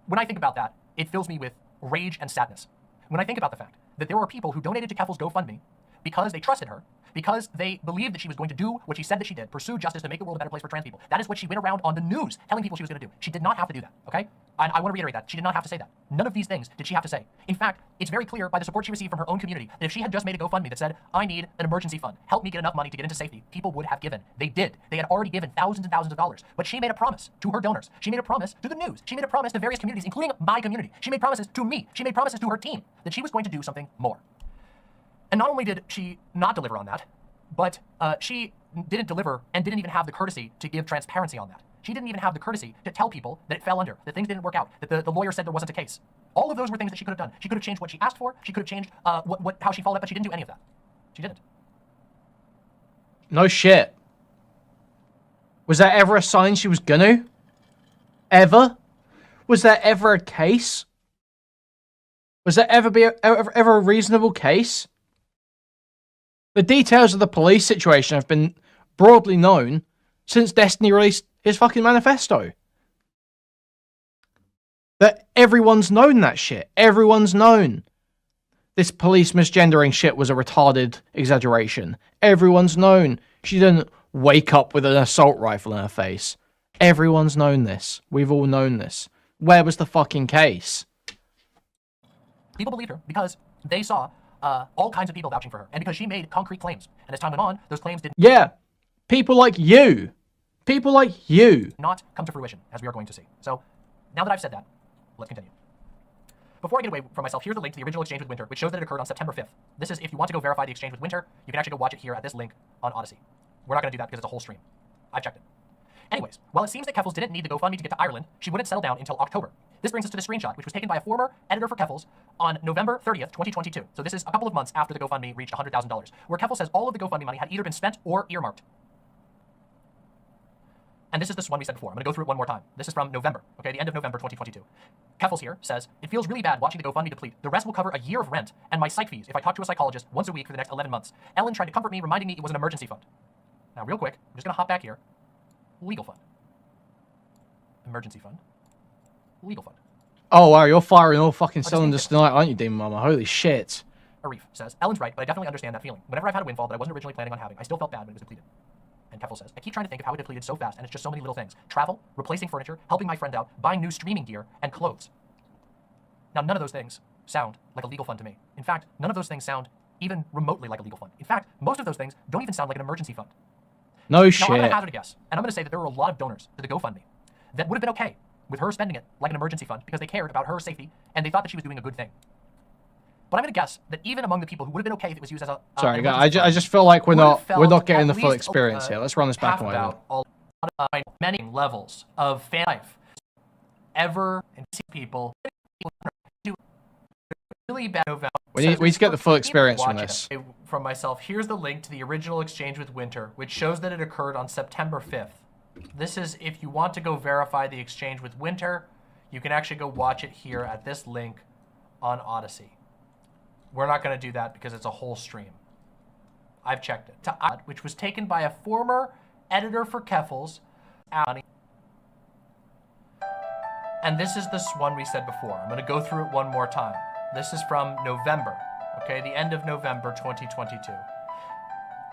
when I think about that, it fills me with rage and sadness. When I think about the fact that there are people who donated to Keffals' GoFundMe because they trusted her, because they believed that she was going to do what she said that she did, pursue justice to make the world a better place for trans people. That is what she went around on the news telling people she was going to do. She did not have to do that, okay? And I want to reiterate that. She did not have to say that. None of these things did she have to say. In fact, it's very clear by the support she received from her own community that if she had just made a GoFundMe that said, I need an emergency fund, help me get enough money to get into safety, people would have given. They did. They had already given thousands and thousands of dollars. But she made a promise to her donors. She made a promise to the news. She made a promise to various communities, including my community. She made promises to me. She made promises to her team that she was going to do something more. And not only did she not deliver on that, but she didn't deliver and didn't even have the courtesy to give transparency on that. She didn't even have the courtesy to tell people that it fell under, that things didn't work out, that the lawyer said there wasn't a case. All of those were things that she could have done. She could have changed what she asked for. She could have changed how she followed up, but she didn't do any of that. She didn't. No shit. Was there ever a sign she was gonna? Ever? Was there ever a case? Was there ever a reasonable case? The details of the police situation have been broadly known since Destiny released his fucking manifesto. That everyone's known that shit. Everyone's known. This police misgendering shit was a retarded exaggeration. Everyone's known. She didn't wake up with an assault rifle in her face. Everyone's known this. We've all known this. Where was the fucking case? People believed her because they saw all kinds of people vouching for her, and because she made concrete claims. And as time went on, those claims did people like you. People like you. Not come to fruition, as we are going to see. So, now that I've said that, let's continue. Before I get away from myself, here's the link to the original exchange with Winter, which shows that it occurred on September 5th. This is, if you want to go verify the exchange with Winter, you can actually go watch it here at this link on Odyssey. We're not going to do that because it's a whole stream. I've checked it. Anyways, while it seems that Keffals didn't need the GoFundMe to get to Ireland, she wouldn't settle down until October. This brings us to the screenshot, which was taken by a former editor for Keffals on November 30th, 2022. So this is a couple of months after the GoFundMe reached $100,000, where Keffals says all of the GoFundMe money had either been spent or earmarked. And this is this one we said before. I'm going to go through it one more time. This is from November, okay, the end of November 2022. Keffals here says, it feels really bad watching the GoFundMe deplete. The rest will cover a year of rent and my psych fees if I talk to a psychologist once a week for the next 11 months. Ellen tried to comfort me, reminding me it was an emergency fund. Now, real quick, I'm just going to hop back here. Legal fund. Emergency fund. Legal fund. Oh, wow, you're firing all fucking cylinders tonight, aren't you, Demon Mama? Holy shit. Arif says, Ellen's right, but I definitely understand that feeling. Whenever I've had a windfall that I wasn't originally planning on having, I still felt bad when it was depleted. And Keffals says, I keep trying to think of how it depleted so fast, and it's just so many little things. Travel, replacing furniture, helping my friend out, buying new streaming gear, and clothes. Now, none of those things sound like a legal fund to me. In fact, none of those things sound even remotely like a legal fund. In fact, most of those things don't even sound like an emergency fund. No shit. Now, I'm going to hazard a guess, and I'm going to say that there were a lot of donors to the GoFundMe that would have been okay with her spending it like an emergency fund because they cared about her safety and they thought that she was doing a good thing. But I'm going to guess that even among the people who would have been okay if it was used as a sorry, I just feel like we're not getting the full experience here. Let's run this back about many levels of fan life ever and see people do really bad. We need to get the full experience from this. From myself, here's the link to the original exchange with Winter, which shows that it occurred on September 5th. This is, if you want to go verify the exchange with Winter, you can actually go watch it here at this link on Odyssey. We're not going to do that because it's a whole stream. I've checked it. Which was taken by a former editor for Keffals. And this is this one we said before. I'm going to go through it one more time. This is from November, okay? The end of November 2022.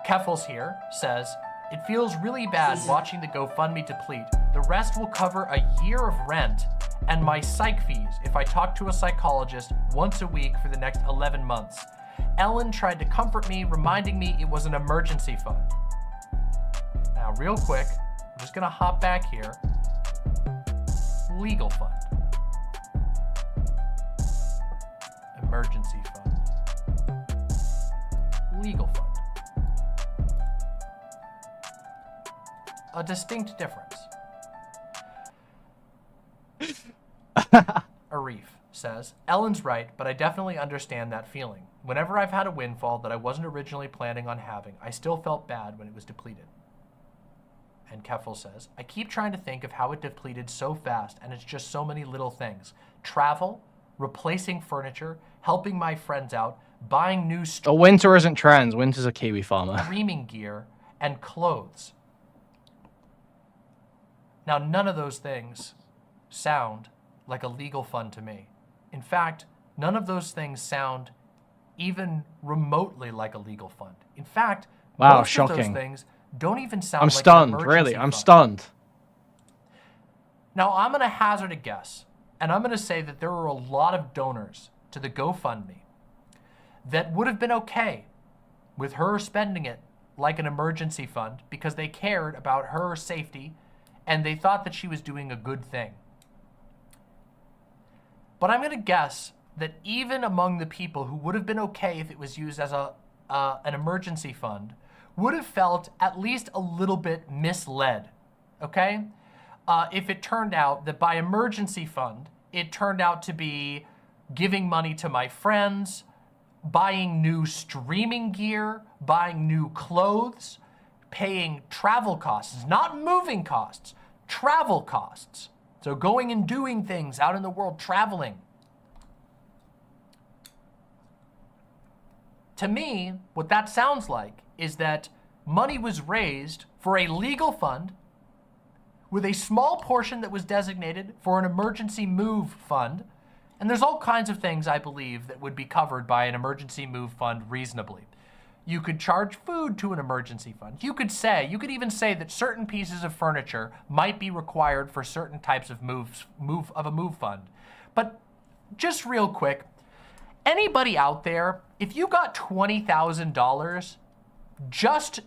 Keffals here says, "It feels really bad watching the GoFundMe deplete. The rest will cover a year of rent and my psych fees if I talk to a psychologist once a week for the next 11 months. Ellen tried to comfort me, reminding me it was an emergency fund." Now, real quick, I'm just gonna hop back here. Legal fund. Emergency fund. Legal fund. A distinct difference. Arif says, "Ellen's right, but I definitely understand that feeling. Whenever I've had a windfall that I wasn't originally planning on having, I still felt bad when it was depleted." And Keffals says, "I keep trying to think of how it depleted so fast, and it's just so many little things. Travel, replacing furniture, helping my friends out, buying new Oh, Winter isn't trans. Winter's a Kiwi farmer. streaming gear, and clothes." Now, none of those things sound like a legal fund to me. In fact, none of those things sound even remotely like a legal fund. In fact, Wow, most shocking. of those things don't even sound I'm like an stunned, emergency really. I'm fund. stunned. Now, I'm going to hazard a guess, and I'm going to say that there are a lot of donors to the GoFundMe that would have been okay with her spending it like an emergency fund because they cared about her safety and they thought that she was doing a good thing. But I'm going to guess that even among the people who would have been okay if it was used as an emergency fund would have felt at least a little bit misled, okay? If it turned out that by emergency fund, it turned out to be giving money to my friends, buying new streaming gear, buying new clothes, paying travel costs, not moving costs, travel costs. So going and doing things out in the world, traveling. To me, what that sounds like is that money was raised for a legal fund with a small portion that was designated for an emergency move fund. And there's all kinds of things, I believe, that would be covered by an emergency move fund reasonably. You could charge food to an emergency fund. You could even say that certain pieces of furniture might be required for certain types of a move fund. But just real quick, anybody out there, if you got $20,000, just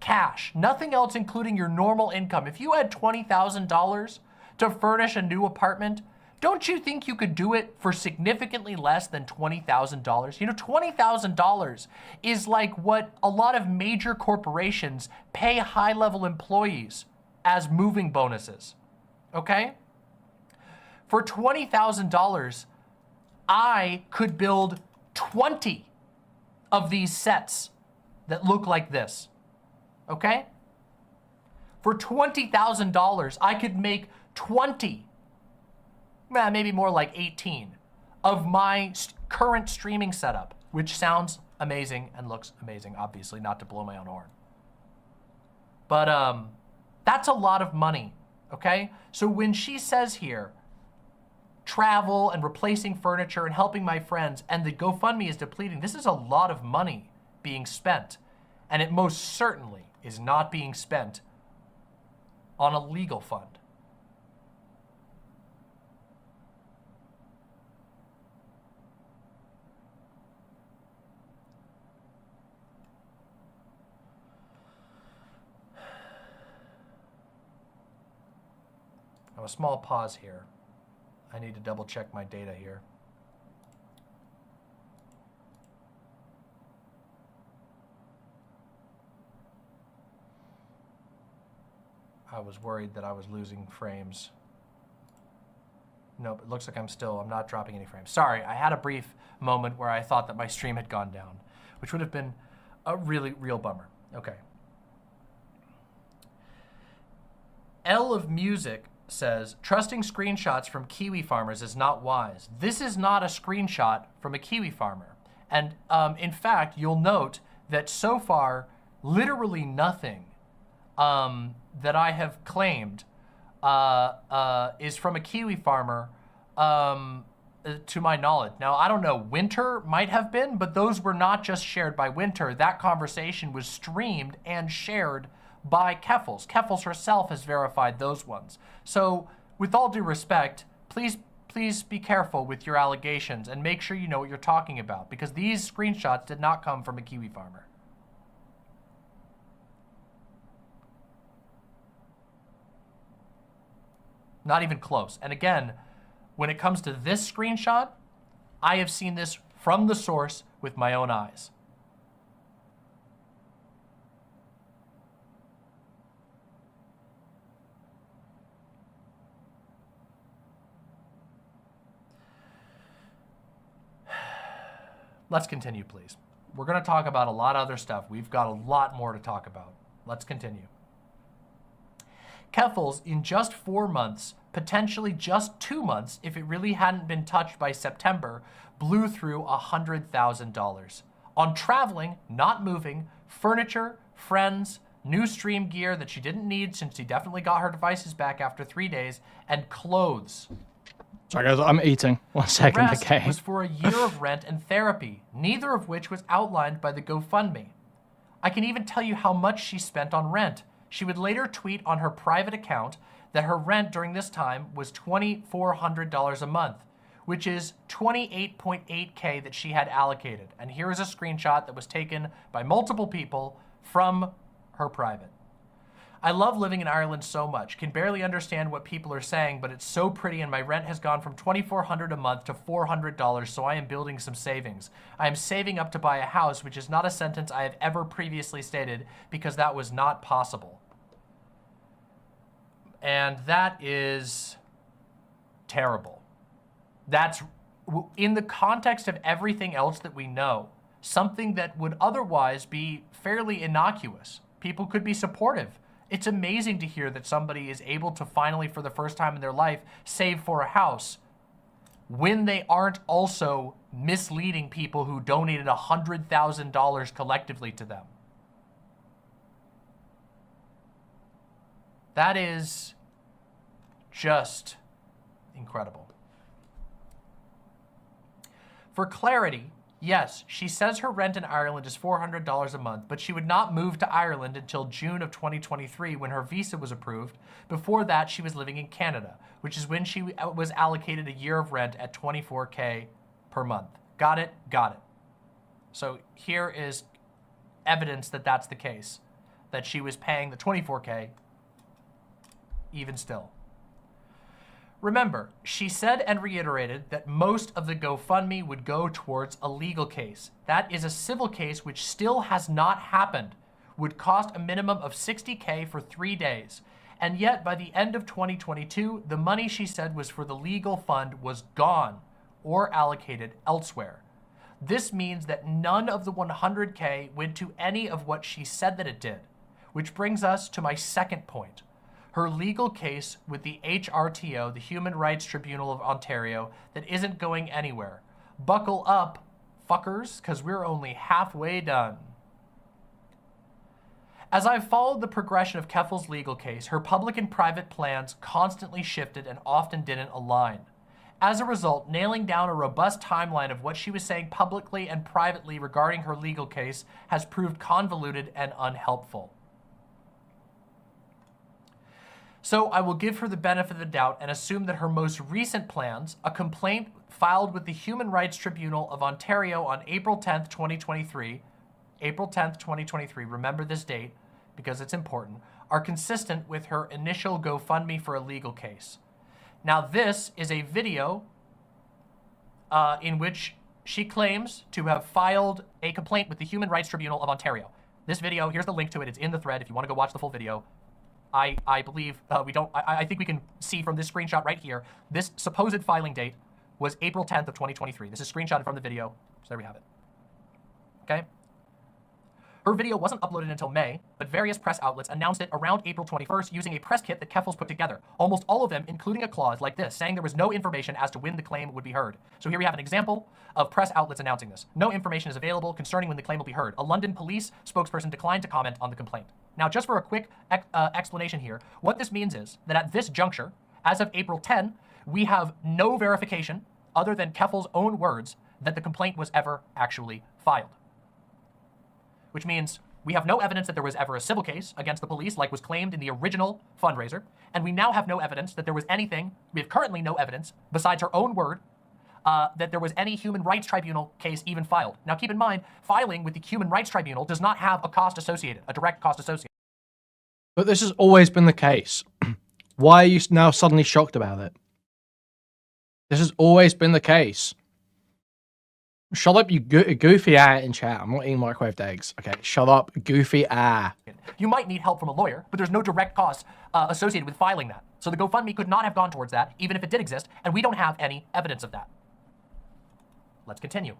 cash, nothing else including your normal income, if you had $20,000 to furnish a new apartment, don't you think you could do it for significantly less than $20,000? You know, $20,000 is like what a lot of major corporations pay high-level employees as moving bonuses, okay? For $20,000, I could build 20 of these sets that look like this, okay? For $20,000, I could make 20, maybe more like 18, of my current streaming setup, which sounds amazing and looks amazing, obviously, not to blow my own horn. But that's a lot of money, okay? So when she says here, travel and replacing furniture and helping my friends, and the GoFundMe is depleting, this is a lot of money being spent. And it most certainly is not being spent on a legal fund. Now, a small pause here. I need to double check my data here. I was worried that I was losing frames. Nope, it looks like I'm not dropping any frames. Sorry, I had a brief moment where I thought that my stream had gone down, which would have been a really real bummer. Okay. L of Music says, trusting screenshots from Kiwi farmers is not wise. This is not a screenshot from a Kiwi farmer. And in fact, you'll note that so far, literally nothing that I have claimed is from a kiwi farmer to my knowledge. Now, I don't know, Winter might have been, but those were not just shared by Winter. That conversation was streamed and shared by Keffals. Keffals herself has verified those ones. So, with all due respect, please be careful with your allegations and make sure you know what you're talking about, because these screenshots did not come from a kiwi farmer. Not even close. And again, when it comes to this screenshot, I have seen this from the source with my own eyes. Let's continue, please. We're going to talk about a lot of other stuff. We've got a lot more to talk about. Let's continue. Keffals, in just 4 months, potentially just 2 months, if it really hadn't been touched by September, blew through $100,000 on traveling, not moving, furniture, friends, new stream gear that she didn't need since she definitely got her devices back after 3 days, and clothes. Sorry guys, I'm eating. 1 second, The rest okay. was for a year of rent and therapy, neither of which was outlined by the GoFundMe. I can even tell you how much she spent on rent. She would later tweet on her private account that her rent during this time was $2,400 a month, which is $28.8K that she had allocated. And here is a screenshot that was taken by multiple people from her private. I love living in Ireland so much, can barely understand what people are saying, but it's so pretty and my rent has gone from $2,400 a month to $400, so I am building some savings. I am saving up to buy a house, which is not a sentence I have ever previously stated because that was not possible. And that is terrible. That's, in the context of everything else that we know, something that would otherwise be fairly innocuous. People could be supportive. It's amazing to hear that somebody is able to finally, for the first time in their life, save for a house when they aren't also misleading people who donated $100,000 collectively to them. That is just incredible. For clarity, yes, she says her rent in Ireland is $400 a month, but she would not move to Ireland until June of 2023 when her visa was approved. Before that, she was living in Canada, which is when she was allocated a year of rent at $24K per month. Got it? Got it. So here is evidence that that's the case, that she was paying the $24K even still. Remember, she said and reiterated that most of the GoFundMe would go towards a legal case. That is a civil case which still has not happened, would cost a minimum of $60K for 3 days. And yet, by the end of 2022, the money she said was for the legal fund was gone or allocated elsewhere. This means that none of the $100K went to any of what she said that it did, which brings us to my second point. Her legal case with the HRTO, the Human Rights Tribunal of Ontario, that isn't going anywhere. Buckle up, fuckers, because we're only halfway done. As I've followed the progression of Keffals' legal case, her public and private plans constantly shifted and often didn't align. As a result, nailing down a robust timeline of what she was saying publicly and privately regarding her legal case has proved convoluted and unhelpful. So I will give her the benefit of the doubt and assume that her most recent plans, a complaint filed with the Human Rights Tribunal of Ontario on April 10th, 2023, April 10th, 2023, remember this date because it's important, are consistent with her initial GoFundMe for a legal case. Now this is a video in which she claims to have filed a complaint with the Human Rights Tribunal of Ontario. This video, here's the link to it, it's in the thread if you want to go watch the full video. I believe I think we can see from this screenshot right here, this supposed filing date was April 10th of 2023. This is screenshotted from the video, so there we have it. Okay? Her video wasn't uploaded until May, but various press outlets announced it around April 21st using a press kit that Keffals put together. Almost all of them including a clause like this, saying there was no information as to when the claim would be heard. So here we have an example of press outlets announcing this. No information is available concerning when the claim will be heard. A London police spokesperson declined to comment on the complaint. Now, just for a quick explanation here, what this means is that at this juncture, as of April 10, we have no verification other than Keffals' own words that the complaint was ever actually filed. Which means we have no evidence that there was ever a civil case against the police like was claimed in the original fundraiser, and we now have no evidence that there was anything, we have currently no evidence, besides her own word, that there was any human rights tribunal case even filed. Now keep in mind, filing with the human rights tribunal does not have a cost associated, a direct cost associated. But this has always been the case. Why are you now suddenly shocked about it? This has always been the case. Shut up, you goofy in chat. I'm not eating microwaved eggs. Okay, shut up, goofy . You might need help from a lawyer, but there's no direct cost associated with filing that. So the GoFundMe could not have gone towards that, even if it did exist, and we don't have any evidence of that. Let's continue.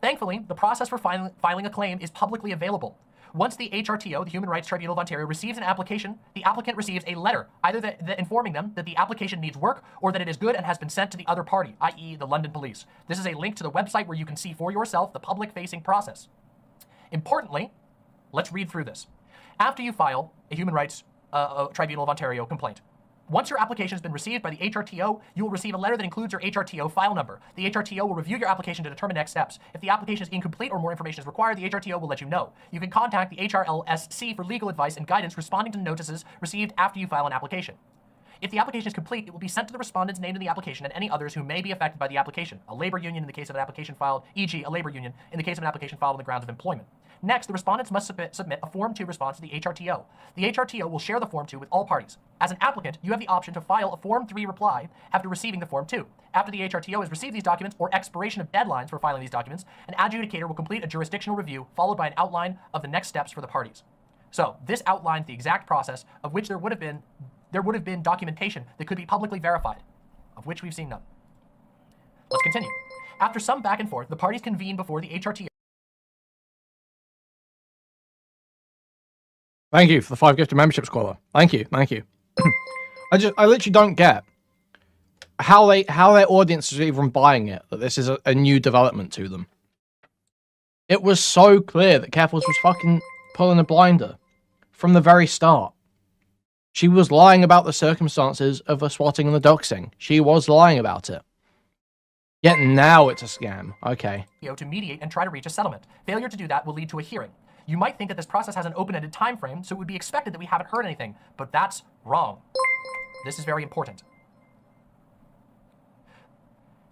Thankfully, the process for filing a claim is publicly available. Once the HRTO, the Human Rights Tribunal of Ontario, receives an application, the applicant receives a letter, either informing them that the application needs work or that it is good and has been sent to the other party, i.e. the London Police. This is a link to the website where you can see for yourself the public-facing process. Importantly, let's read through this. After you file a Human Rights Tribunal of Ontario complaint, once your application has been received by the HRTO, you will receive a letter that includes your HRTO file number. The HRTO will review your application to determine next steps. If the application is incomplete or more information is required, the HRTO will let you know. You can contact the HRLSC for legal advice and guidance responding to notices received after you file an application. If the application is complete, it will be sent to the respondents named in the application and any others who may be affected by the application. A labor union in the case of an application filed, e.g. a labor union in the case of an application filed on the grounds of employment. Next, the respondents must submit a Form 2 response to the HRTO. The HRTO will share the Form 2 with all parties. As an applicant, you have the option to file a Form 3 reply after receiving the Form 2. After the HRTO has received these documents or expiration of deadlines for filing these documents, an adjudicator will complete a jurisdictional review followed by an outline of the next steps for the parties. So this outlines the exact process of which there would have been documentation that could be publicly verified, of which we've seen none. Let's continue. After some back and forth, the parties convene before the HRTO. Thank you for the 5 gifted membership, Squaller. Thank you, thank you. I literally don't get how their audience is even buying it, that this is a new development to them. It was so clear that Keffals was fucking pulling a blinder from the very start. She was lying about the circumstances of the swatting and the doxing. She was lying about it. Yet now it's a scam. Okay. To mediate and try to reach a settlement. Failure to do that will lead to a hearing. You might think that this process has an open-ended time frame, so it would be expected that we haven't heard anything, but that's wrong. This is very important.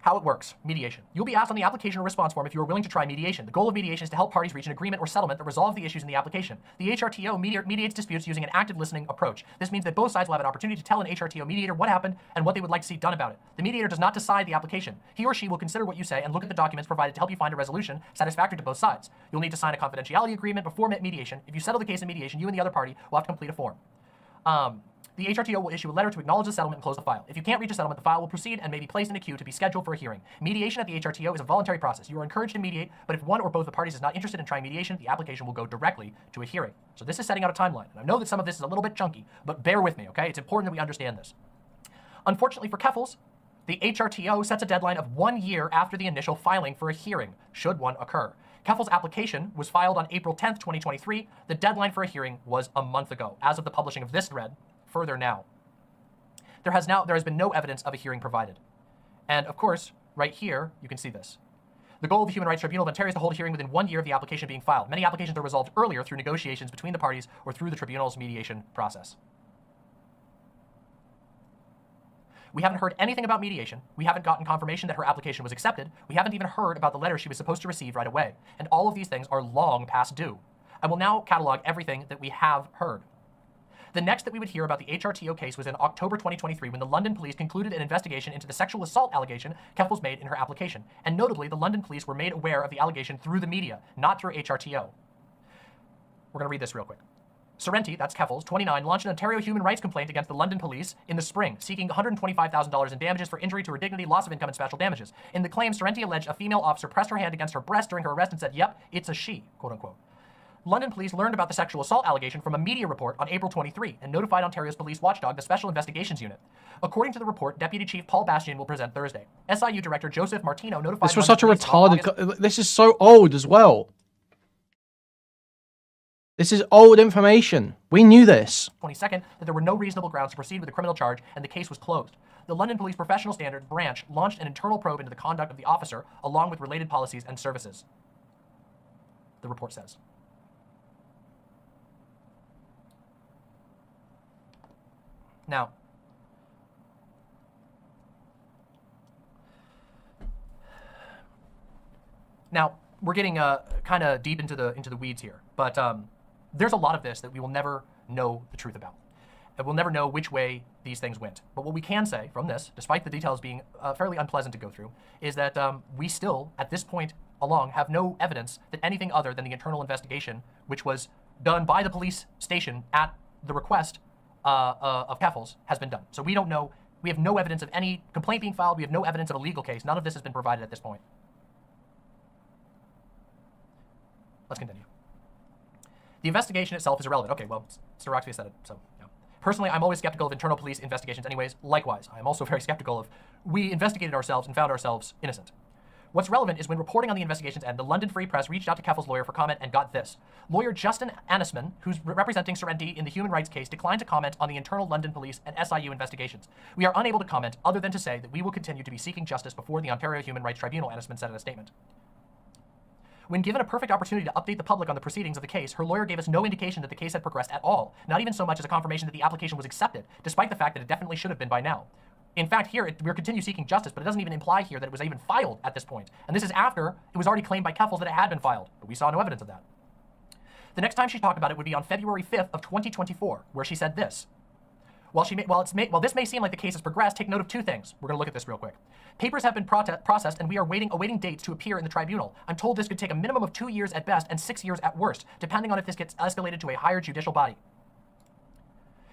How it works. Mediation. You'll be asked on the application or response form if you are willing to try mediation. The goal of mediation is to help parties reach an agreement or settlement that resolves the issues in the application. The HRTO mediates disputes using an active listening approach. This means that both sides will have an opportunity to tell an HRTO mediator what happened and what they would like to see done about it. The mediator does not decide the application. He or she will consider what you say and look at the documents provided to help you find a resolution satisfactory to both sides. You'll need to sign a confidentiality agreement before mediation. If you settle the case in mediation, you and the other party will have to complete a form. The HRTO will issue a letter to acknowledge the settlement and close the file. If you can't reach a settlement, the file will proceed and may be placed in a queue to be scheduled for a hearing. Mediation at the HRTO is a voluntary process. You are encouraged to mediate, but if one or both the parties is not interested in trying mediation, the application will go directly to a hearing. So this is setting out a timeline. And I know that some of this is a little bit chunky, but bear with me, okay? It's important that we understand this. Unfortunately for Keffals, the HRTO sets a deadline of 1 year after the initial filing for a hearing, should one occur. Keffals' application was filed on April 10th, 2023. The deadline for a hearing was a month ago. As of the publishing of this thread, further now. There has been no evidence of a hearing provided. And of course, right here, you can see this. The goal of the Human Rights Tribunal of Ontario is to hold a hearing within 1 year of the application being filed. Many applications are resolved earlier through negotiations between the parties or through the tribunal's mediation process. We haven't heard anything about mediation. We haven't gotten confirmation that her application was accepted. We haven't even heard about the letter she was supposed to receive right away. And all of these things are long past due. I will now catalog everything that we have heard. The next that we would hear about the HRTO case was in October 2023 when the London Police concluded an investigation into the sexual assault allegation Keffals made in her application. And notably, the London Police were made aware of the allegation through the media, not through HRTO. We're going to read this real quick. Sorrenti, that's Keffals, 29, launched an Ontario human rights complaint against the London Police in the spring, seeking $125,000 in damages for injury to her dignity, loss of income, and special damages. In the claim, Sorrenti alleged a female officer pressed her hand against her breast during her arrest and said, "Yep, it's a she," quote unquote. London police learned about the sexual assault allegation from a media report on April 23 and notified Ontario's police watchdog, the Special Investigations Unit. According to the report, Deputy Chief Paul Bastian will present Thursday. SIU Director Joseph Martino notified... This was such a retarded... This is so old as well. This is old information. We knew this. 22nd, that there were no reasonable grounds to proceed with a criminal charge and the case was closed. The London Police Professional Standard Branch launched an internal probe into the conduct of the officer, along with related policies and services. The report says. Now we're getting kind of deep into the weeds here, but there's a lot of this that we will never know the truth about. And we'll never know which way these things went. But what we can say from this, despite the details being fairly unpleasant to go through, is that we still, at this point along, have no evidence that anything other than the internal investigation, which was done by the police station at the request of Keffals, has been done. So we don't know. We have no evidence of any complaint being filed. We have no evidence of a legal case. None of this has been provided at this point. Let's continue. The investigation itself is irrelevant. Okay, well, Mr. Roxby said it, so yeah. Personally, I'm always skeptical of internal police investigations anyways. Likewise, I am also very skeptical of we investigated ourselves and found ourselves innocent. What's relevant is when reporting on the investigation's end, the London Free Press reached out to Keffals' lawyer for comment and got this. Lawyer Justin Anisman, who's representing Serenity in the human rights case, declined to comment on the internal London police and SIU investigations. We are unable to comment other than to say that we will continue to be seeking justice before the Ontario Human Rights Tribunal, Anisman said in a statement. When given a perfect opportunity to update the public on the proceedings of the case, her lawyer gave us no indication that the case had progressed at all, not even so much as a confirmation that the application was accepted, despite the fact that it definitely should have been by now. In fact, here, we're continue seeking justice, but it doesn't even imply here that it was even filed at this point. And this is after it was already claimed by Keffals that it had been filed, but we saw no evidence of that. The next time she talked about it would be on February 5th of 2024, where she said this. While this may seem like the case has progressed, take note of two things. We're going to look at this real quick. Papers have been processed, and we are awaiting dates to appear in the tribunal. I'm told this could take a minimum of 2 years at best and 6 years at worst, depending on if this gets escalated to a higher judicial body.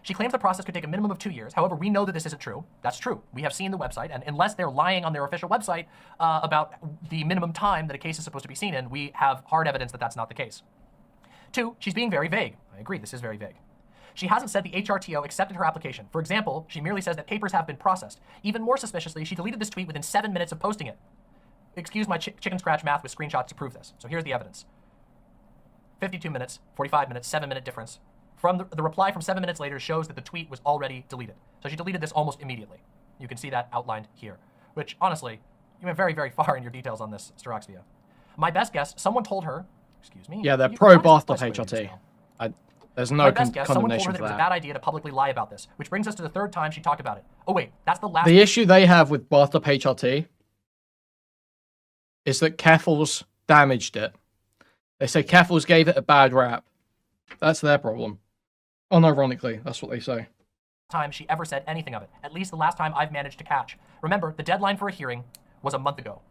She claims the process could take a minimum of 2 years. However, we know that this isn't true. That's true. We have seen the website, and unless they're lying on their official website about the minimum time that a case is supposed to be seen in, we have hard evidence that that's not the case. 2, she's being very vague. I agree, this is very vague. She hasn't said the HRTO accepted her application. For example, she merely says that papers have been processed. Even more suspiciously, she deleted this tweet within 7 minutes of posting it. Excuse my chicken scratch math with screenshots to prove this. So here's the evidence. 52 minutes, 45 minutes, 7-minute difference. From the reply from 7 minutes later shows that the tweet was already deleted. So she deleted this almost immediately. You can see that outlined here. Which, honestly, you went very, very far in your details on this, Staroxvia. My best guess, someone told her, excuse me. Yeah, they're pro-bathtub HRT. There's no condemnation someone told her for that it was a that. bad idea to publicly lie about this, which brings us to the third time she talked about it. Oh wait, that's the last... The issue they have with bathtub HRT is that Keffals damaged it. They say Keffals gave it a bad rap. That's their problem. Unironically, that's what they say. Time she ever said anything of it. At least the last time I've managed to catch. Remember, the deadline for a hearing was a month ago.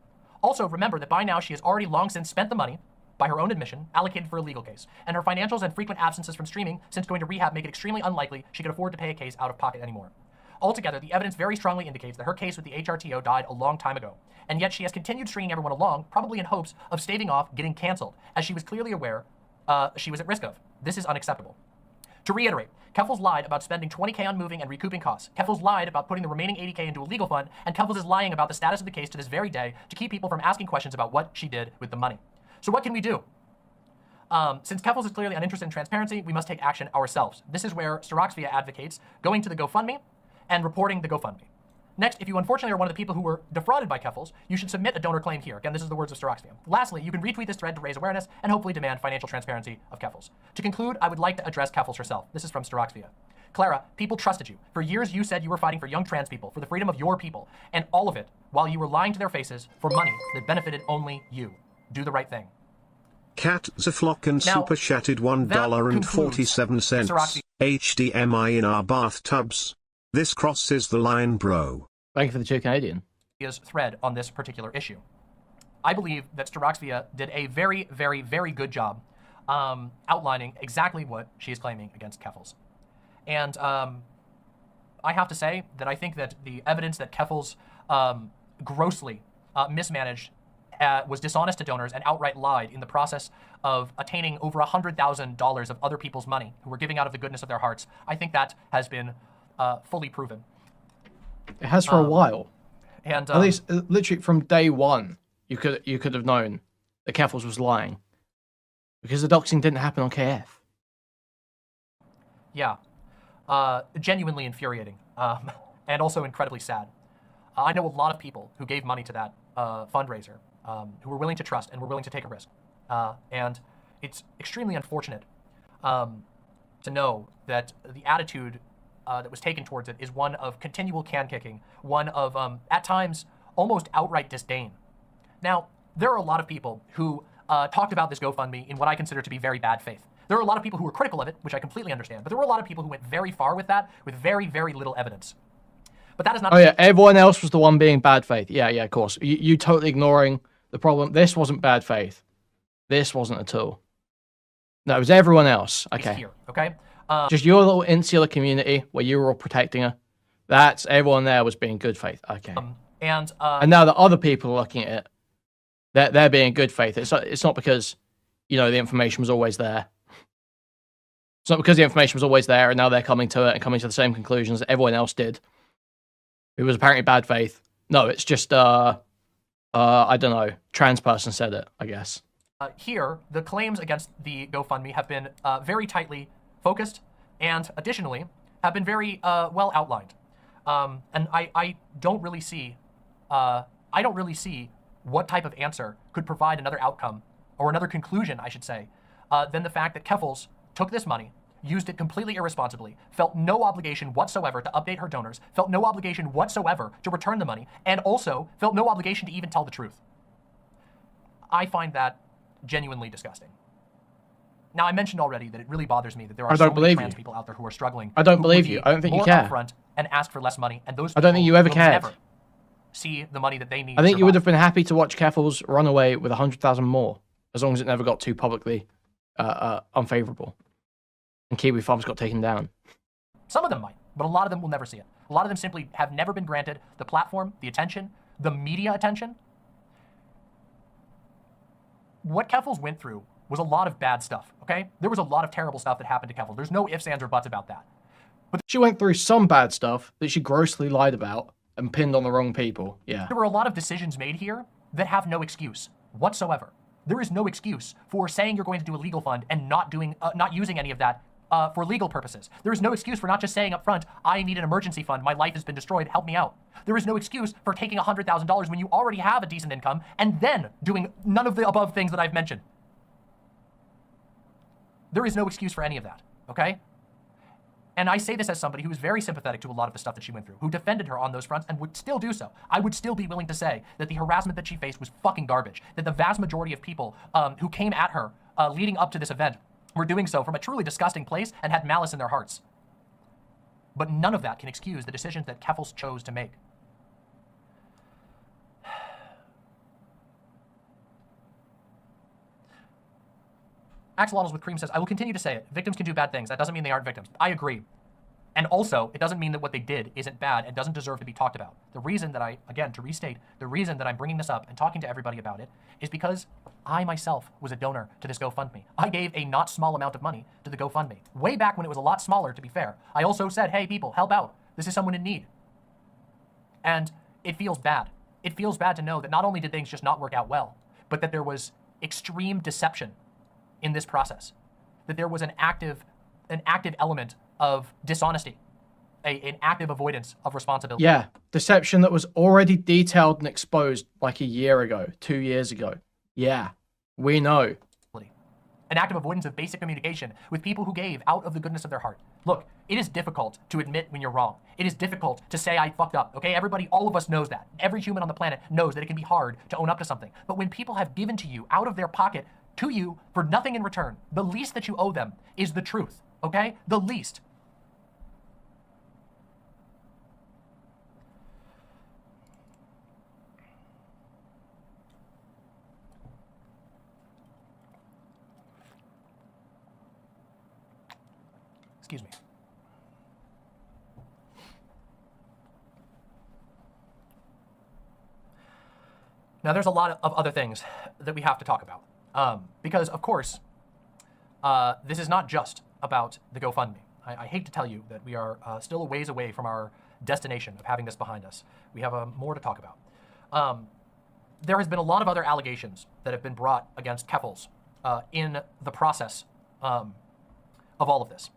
Also, remember that by now she has already long since spent the money, by her own admission, allocated for a legal case. And her financials and frequent absences from streaming since going to rehab make it extremely unlikely she could afford to pay a case out of pocket anymore. Altogether, the evidence very strongly indicates that her case with the HRTO died a long time ago. And yet she has continued stringing everyone along, probably in hopes of staving off getting canceled, as she was clearly aware she was at risk of. This is unacceptable. To reiterate, Keffals lied about spending $20K on moving and recouping costs. Keffals lied about putting the remaining $80K into a legal fund, and Keffals is lying about the status of the case to this very day to keep people from asking questions about what she did with the money. So what can we do? Since Keffals is clearly uninterested in transparency, we must take action ourselves. This is where Staroxvia advocates going to the GoFundMe and reporting the GoFundMe. Next, if you unfortunately are one of the people who were defrauded by Keffals, you should submit a donor claim here. Again, this is the words of Staroxvia. Lastly, you can retweet this thread to raise awareness and hopefully demand financial transparency of Keffals. To conclude, I would like to address Keffals herself. This is from Staroxvia. Clara, people trusted you. For years, you said you were fighting for young trans people, for the freedom of your people, and all of it while you were lying to their faces for money that benefited only you. Do the right thing. Cat Zaflock and Super Chatted $1.47. HDMI in our bathtubs. This crosses the line, bro. Thank you for the 2 Canadian. Thread on this particular issue. I believe that Staroxvia did a very, very, very good job outlining exactly what she is claiming against Keffals. And I have to say that I think that the evidence that Keffals grossly mismanaged was dishonest to donors and outright lied in the process of attaining over $100,000 of other people's money who were giving out of the goodness of their hearts, I think that has been fully proven. It has for a while. And at least, literally from day one, you could have known that Keffals was lying, because the doxing didn't happen on KF. Yeah, genuinely infuriating, and also incredibly sad. I know a lot of people who gave money to that fundraiser, who were willing to trust and were willing to take a risk, and it's extremely unfortunate to know that the attitude that was taken towards it is one of continual can kicking, one of, at times, almost outright disdain. Now, there are a lot of people who talked about this GoFundMe in what I consider to be very bad faith. There are a lot of people who were critical of it, which I completely understand, but there were a lot of people who went very far with that, with very, very little evidence. But that is not... Oh yeah, everyone else was the one being bad faith. Yeah, of course. You totally ignoring the problem. This wasn't bad faith. This wasn't at all. No, it was everyone else. Okay. Here, okay? Just your little insular community where you were all protecting her. That's everyone there was being good faith. Okay. And now the other people are looking at it, they're being good faith. It's not because, the information was always there. It's not because the information was always there and now they're coming to it and coming to the same conclusions that everyone else did. It was apparently bad faith. No, it's just, I don't know, trans person said it, I guess. Here, the claims against the GoFundMe have been very tightly focused and additionally have been very well outlined. And I don't really see, what type of answer could provide another outcome, or another conclusion, I should say, than the fact that Keffals took this money, used it completely irresponsibly, felt no obligation whatsoever to update her donors, felt no obligation whatsoever to return the money, and also felt no obligation to even tell the truth. I find that genuinely disgusting. Now, I mentioned already that it really bothers me that there are so many trans people out there who are struggling. I don't believe you. I don't think you care. Upfront and ask for less money, and those I don't think you ever cared. Never see the money that they need. I think you would have been happy to watch Keffals run away with 100,000 more, as long as it never got too publicly unfavorable, and Kiwi Farms got taken down. Some of them might, but a lot of them will never see it. A lot of them simply have never been granted the platform, the attention, the media attention. What Keffals went through was a lot of bad stuff, okay? There was a lot of terrible stuff that happened to Keffals. There's no ifs, ands, or buts about that. But she went through some bad stuff that she grossly lied about and pinned on the wrong people, yeah. There were a lot of decisions made here that have no excuse whatsoever. There is no excuse for saying you're going to do a legal fund and not using any of that for legal purposes. There is no excuse for not just saying up front, I need an emergency fund, my life has been destroyed, help me out. There is no excuse for taking $100,000 when you already have a decent income and then doing none of the above things that I've mentioned. There is no excuse for any of that, okay? And I say this as somebody who is very sympathetic to a lot of the stuff that she went through, who defended her on those fronts and would still do so. I would still be willing to say that the harassment that she faced was fucking garbage, that the vast majority of people who came at her leading up to this event were doing so from a truly disgusting place and had malice in their hearts. But none of that can excuse the decisions that Keffals chose to make. Axolotls with Cream says, I will continue to say it. Victims can do bad things. That doesn't mean they aren't victims. I agree. And also, it doesn't mean that what they did isn't bad and doesn't deserve to be talked about. The reason that again, to restate, the reason that I'm bringing this up and talking to everybody about it is because I myself was a donor to this GoFundMe. I gave a not small amount of money to the GoFundMe. Way back when it was a lot smaller, to be fair. I also said, hey, people, help out. This is someone in need. And it feels bad. It feels bad to know that not only did things just not work out well, but that there was extreme deception in this process, that there was an active element of dishonesty, an active avoidance of responsibility. Yeah, deception that was already detailed and exposed like a year ago, 2 years ago. Yeah, we know. An active avoidance of basic communication with people who gave out of the goodness of their heart. Look, it is difficult to admit when you're wrong. It is difficult to say I fucked up, okay? Everybody, all of us knows that. Every human on the planet knows that it can be hard to own up to something. But when people have given to you out of their pocket to you for nothing in return, the least that you owe them is the truth, okay? The least. Excuse me. Now, there's a lot of other things that we have to talk about. Because, of course, this is not just about the GoFundMe. I hate to tell you that we are still a ways away from our destination of having this behind us. We have more to talk about. There has been a lot of other allegations that have been brought against Keffals in the process of all of this.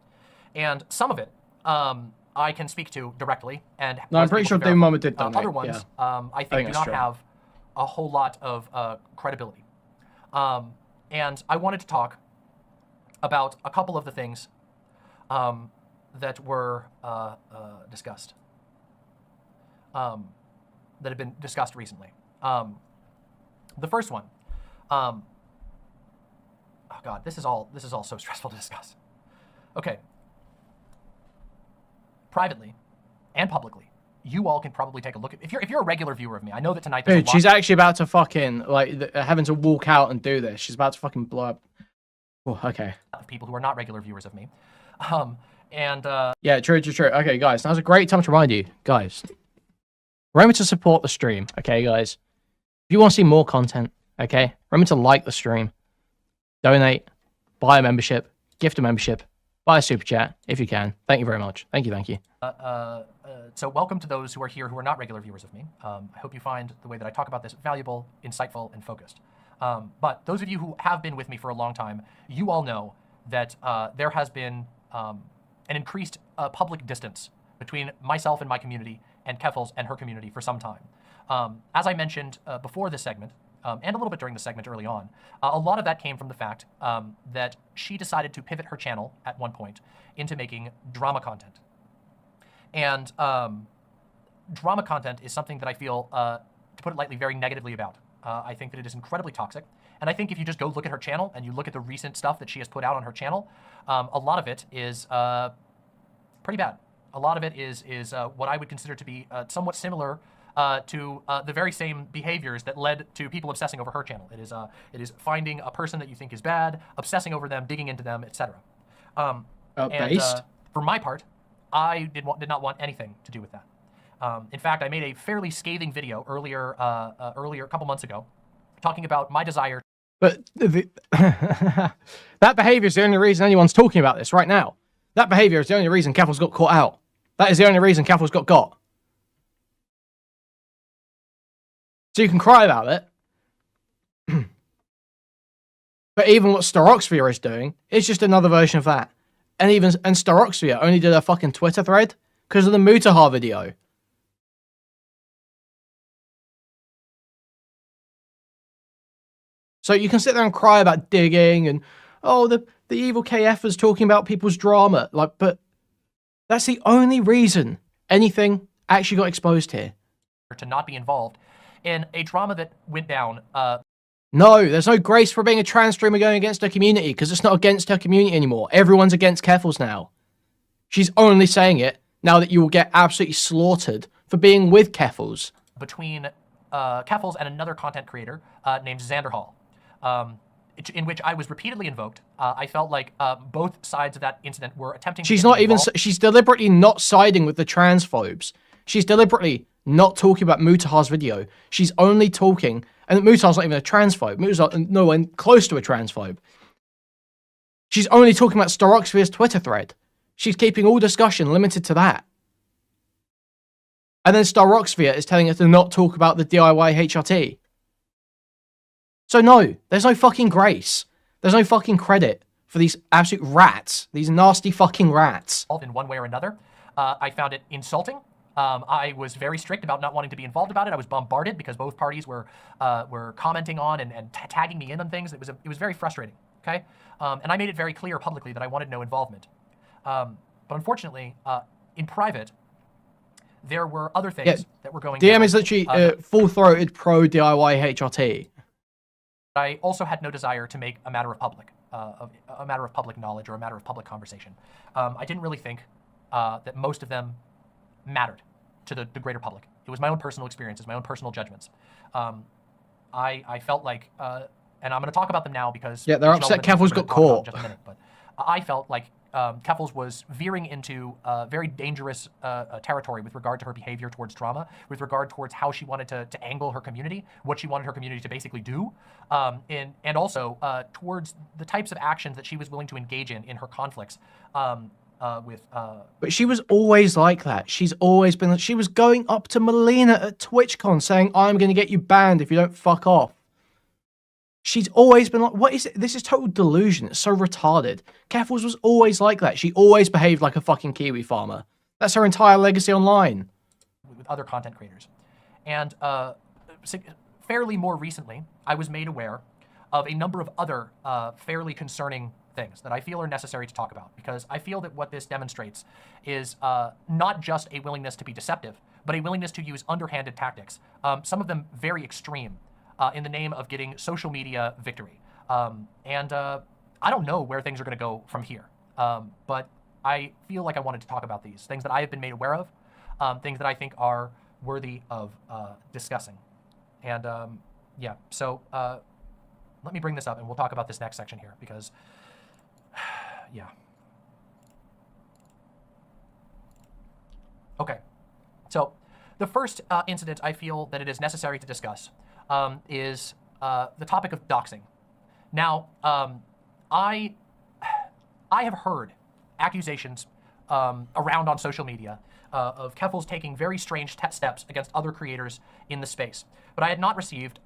And some of it I can speak to directly. And no, I'm pretty sure Dave Mama did donate. Other ones, yeah. I think do not have a whole lot of credibility. And I wanted to talk about a couple of the things that were discussed, that have been discussed recently. The first one, oh God, this is all so stressful to discuss. Okay. Privately and publicly, you all can probably take a look at, if you're a regular viewer of me, I know that tonight there's dude, she's actually about to fucking, like, having to walk out and do this. She's about to fucking blow up. Oh, okay. People who are not regular viewers of me. Yeah, true. Okay, guys, now's a great time to remind you, guys, remember to support the stream, okay, guys? If you want to see more content, okay, remember to like the stream, donate, buy a membership, gift a membership, buy a super chat if you can. Thank you very much. Thank you. So welcome to those who are here who are not regular viewers of me. I hope you find the way that I talk about this valuable, insightful, and focused. But those of you who have been with me for a long time, you all know that there has been an increased public distance between myself and my community and Keffals and her community for some time. As I mentioned before this segment, and a little bit during the segment early on, a lot of that came from the fact that she decided to pivot her channel at one point into making drama content. And drama content is something that I feel, to put it lightly, very negatively about. I think that it is incredibly toxic. And I think if you just go look at her channel and you look at the recent stuff that she has put out on her channel, a lot of it is pretty bad. A lot of it is what I would consider to be somewhat similar to the very same behaviors that led to people obsessing over her channel. It is finding a person that you think is bad, obsessing over them, digging into them, etc. Based? For my part, I did not want anything to do with that. In fact, I made a fairly scathing video earlier a couple months ago, talking about my desire. But that behavior is the only reason anyone's talking about this right now. That behavior is the only reason Keffals got caught out. That is the only reason Keffals got. So you can cry about it. But even what Staroxvia is doing is just another version of that. And Staroxvia only did a fucking Twitter thread because of the Mutahar video. So you can sit there and cry about digging and, oh, the evil KF is talking about people's drama. Like, but that's the only reason anything actually got exposed here. To not be involved in a drama that went down. No, there's no grace for being a trans streamer going against her community because it's not against her community anymore. Everyone's against Keffals now. She's only saying it now that you will get absolutely slaughtered for being with Keffals. Between Keffals and another content creator named Xander Hall, in which I was repeatedly invoked. I felt like both sides of that incident were attempting to... She's deliberately not siding with the transphobes. She's deliberately not talking about Mutahar's video. She's only talking... And Mutahar's not even a transphobe. Mutahar's nowhere close to a transphobe. She's only talking about Staroxvia's Twitter thread. She's keeping all discussion limited to that. And then Staroxvia is telling her to not talk about the DIY HRT. So no, there's no fucking grace. There's no fucking credit for these absolute rats. These nasty fucking rats. In one way or another. I found it insulting. I was very strict about not wanting to be involved about it. I was bombarded because both parties were commenting on and tagging me in on things. It was very frustrating, okay? And I made it very clear publicly that I wanted no involvement. But unfortunately, in private, there were other things that were going DM down. is literally full-throated pro-DIY HRT. I also had no desire to make a matter of public knowledge or a matter of public conversation. I didn't really think that most of them mattered to the greater public. It was my own personal experiences, my own personal judgments. I felt like, and I'm going to talk about them now because... Yeah, they're upset Keffals got caught. Just a minute, but I felt like Keffals was veering into very dangerous territory with regard to her behavior towards drama, with regard towards how she wanted to angle her community, what she wanted her community to basically do, and also towards the types of actions that she was willing to engage in her conflicts with. But she was always like that. She's always been. She was going up to Melina at TwitchCon saying, "I'm going to get you banned if you don't fuck off." She's always been like, what is it? This is total delusion. It's so retarded. Keffals was always like that. She always behaved like a fucking Kiwi farmer. That's her entire legacy online. With other content creators. And fairly more recently, I was made aware of a number of other fairly concerning things that I feel are necessary to talk about, because I feel that what this demonstrates is not just a willingness to be deceptive, but a willingness to use underhanded tactics, some of them very extreme, in the name of getting social media victory. I don't know where things are going to go from here, but I feel like I wanted to talk about these things that I have been made aware of, things that I think are worthy of discussing. And yeah, so let me bring this up and we'll talk about this next section here, because yeah. Okay, so the first incident I feel that it is necessary to discuss is the topic of doxing. Now, I have heard accusations around on social media of Keffals taking very strange steps against other creators in the space, but I had not received.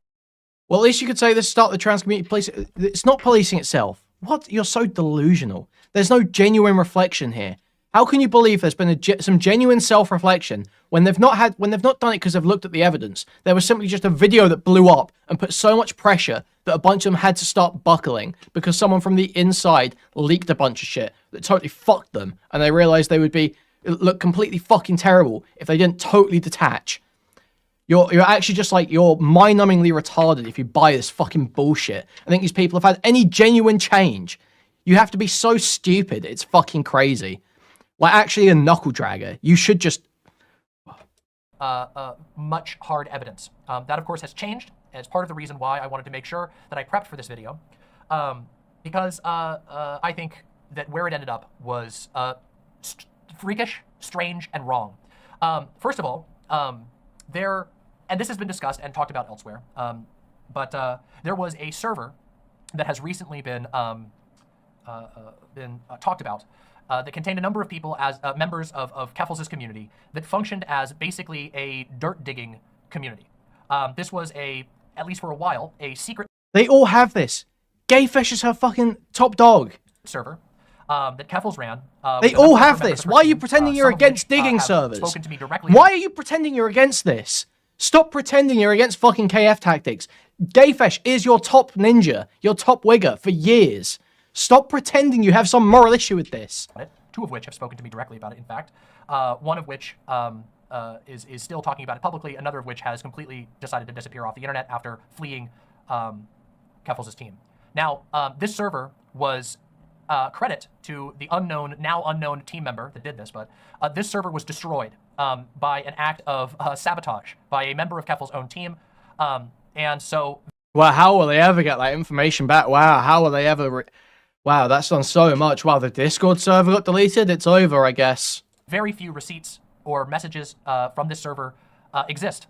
Well, at least you could say this start the trans community police. It's not policing itself. What? You're so delusional. There's no genuine reflection here. How can you believe there's been some genuine self-reflection when they've not done it because they've looked at the evidence? There was simply just a video that blew up and put so much pressure that a bunch of them had to start buckling because someone from the inside leaked a bunch of shit that totally fucked them, and they realized they would look completely fucking terrible if they didn't totally detach. You're actually just like, you're mind-numbingly retarded if you buy this fucking bullshit. I think these people have had any genuine change. You have to be so stupid, it's fucking crazy. Like, actually a knuckle dragger. You should just... much hard evidence. That, of course, has changed as part of the reason why I wanted to make sure that I prepped for this video. Because I think that where it ended up was freakish, strange, and wrong. First of all, and this has been discussed and talked about elsewhere, but there was a server that has recently been talked about that contained a number of people as members of Keffals' community that functioned as basically a dirt digging community. This was at least for a while, a secret. They all have this. Gayfish is her fucking top dog. Server that Keffals ran. They all have this. Why are you pretending you're against digging servers? Spoken to me directly. Why are you pretending you're against this? Stop pretending you're against fucking KF tactics. Gayfish is your top ninja, your top wigger for years. Stop pretending you have some moral issue with this. Two of which have spoken to me directly about it, in fact. One of which is still talking about it publicly, another of which has completely decided to disappear off the internet after fleeing Keffals' team. Now, this server was credit to the now unknown team member that did this, but this server was destroyed by an act of sabotage by a member of Keffals' own team. And so... Well, how will they ever get that information back? Wow, how will they ever... Wow, that's done so much. Wow, the Discord server got deleted? It's over, I guess. Very few receipts or messages from this server exist.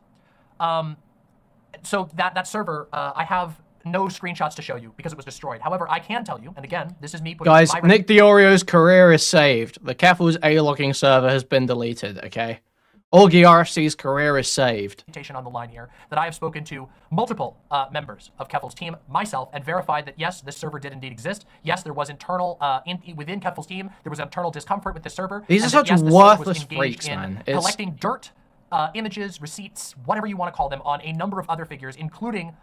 So that server, I have no screenshots to show you because it was destroyed. However, I can tell you, and again, this is me putting... Guys, Nick Diorio's career is saved. The Keffals A-logging server has been deleted, okay? Augie RFC's career is saved. On the line here that I have spoken to multiple members of Keffals' team, myself, and verified that yes, this server did indeed exist. Yes, there was internal within Keffals' team, there was internal discomfort with the server. These are such worthless freaks, man. Collecting dirt, images, receipts, whatever you want to call them, on a number of other figures, including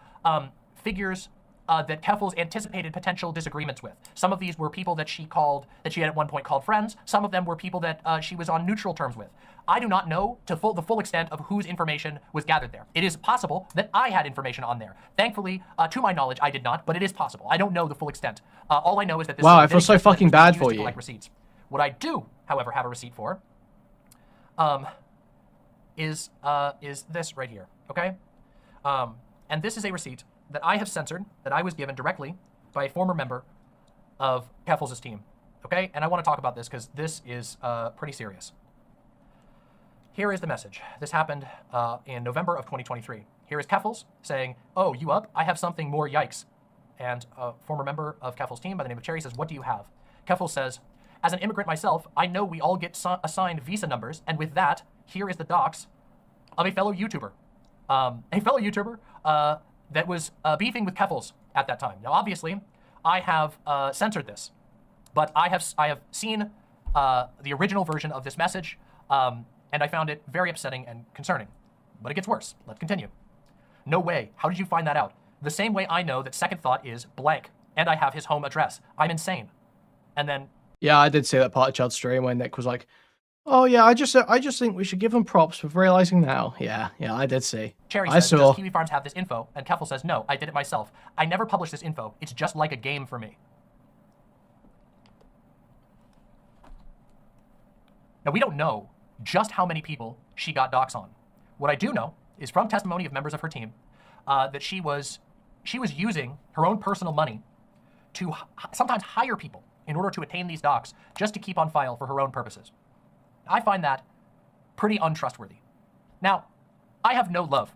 figures that Keffals anticipated potential disagreements with. Some of these were people that she had at one point called friends. Some of them were people that she was on neutral terms with. I do not know the full extent of whose information was gathered there. It is possible that I had information on there. Thankfully, to my knowledge, I did not, but it is possible. I don't know the full extent. All I know is that this... Wow, I feel so fucking bad for you. Receipts. What I do, however, have a receipt for is this right here, okay? And this is a receipt that I have censored, that I was given directly by a former member of Keffals' team. okay? And I want to talk about this because this is pretty serious. Here is the message. This happened in November of 2023. Here is Keffals saying, "Oh, you up? I have something more, yikes." And a former member of Keffals' team by the name of Cherry says, "What do you have?" Keffals says, "As an immigrant myself, I know we all get assigned visa numbers, and with that, here is the docs of a fellow YouTuber. That was beefing with Keffals at that time. Now, obviously, I have censored this, but I have seen the original version of this message, and I found it very upsetting and concerning. But it gets worse. Let's continue. No way. How did you find that out? The same way I know that Second Thought is blank, and I have his home address. I'm insane." And then... Yeah, I did see that part of Chad's stream when Nick was like, "Oh yeah, I just think we should give them props for realizing now." Yeah, I did see. Cherry I says, saw. "Does Kiwi Farms have this info?" And Keffals says, "No, I did it myself. I never published this info. It's just like a game for me." Now, we don't know just how many people she got docs on. What I do know is from testimony of members of her team that she was using her own personal money to sometimes hire people in order to attain these docs just to keep on file for her own purposes. I find that pretty untrustworthy. Now, I have no love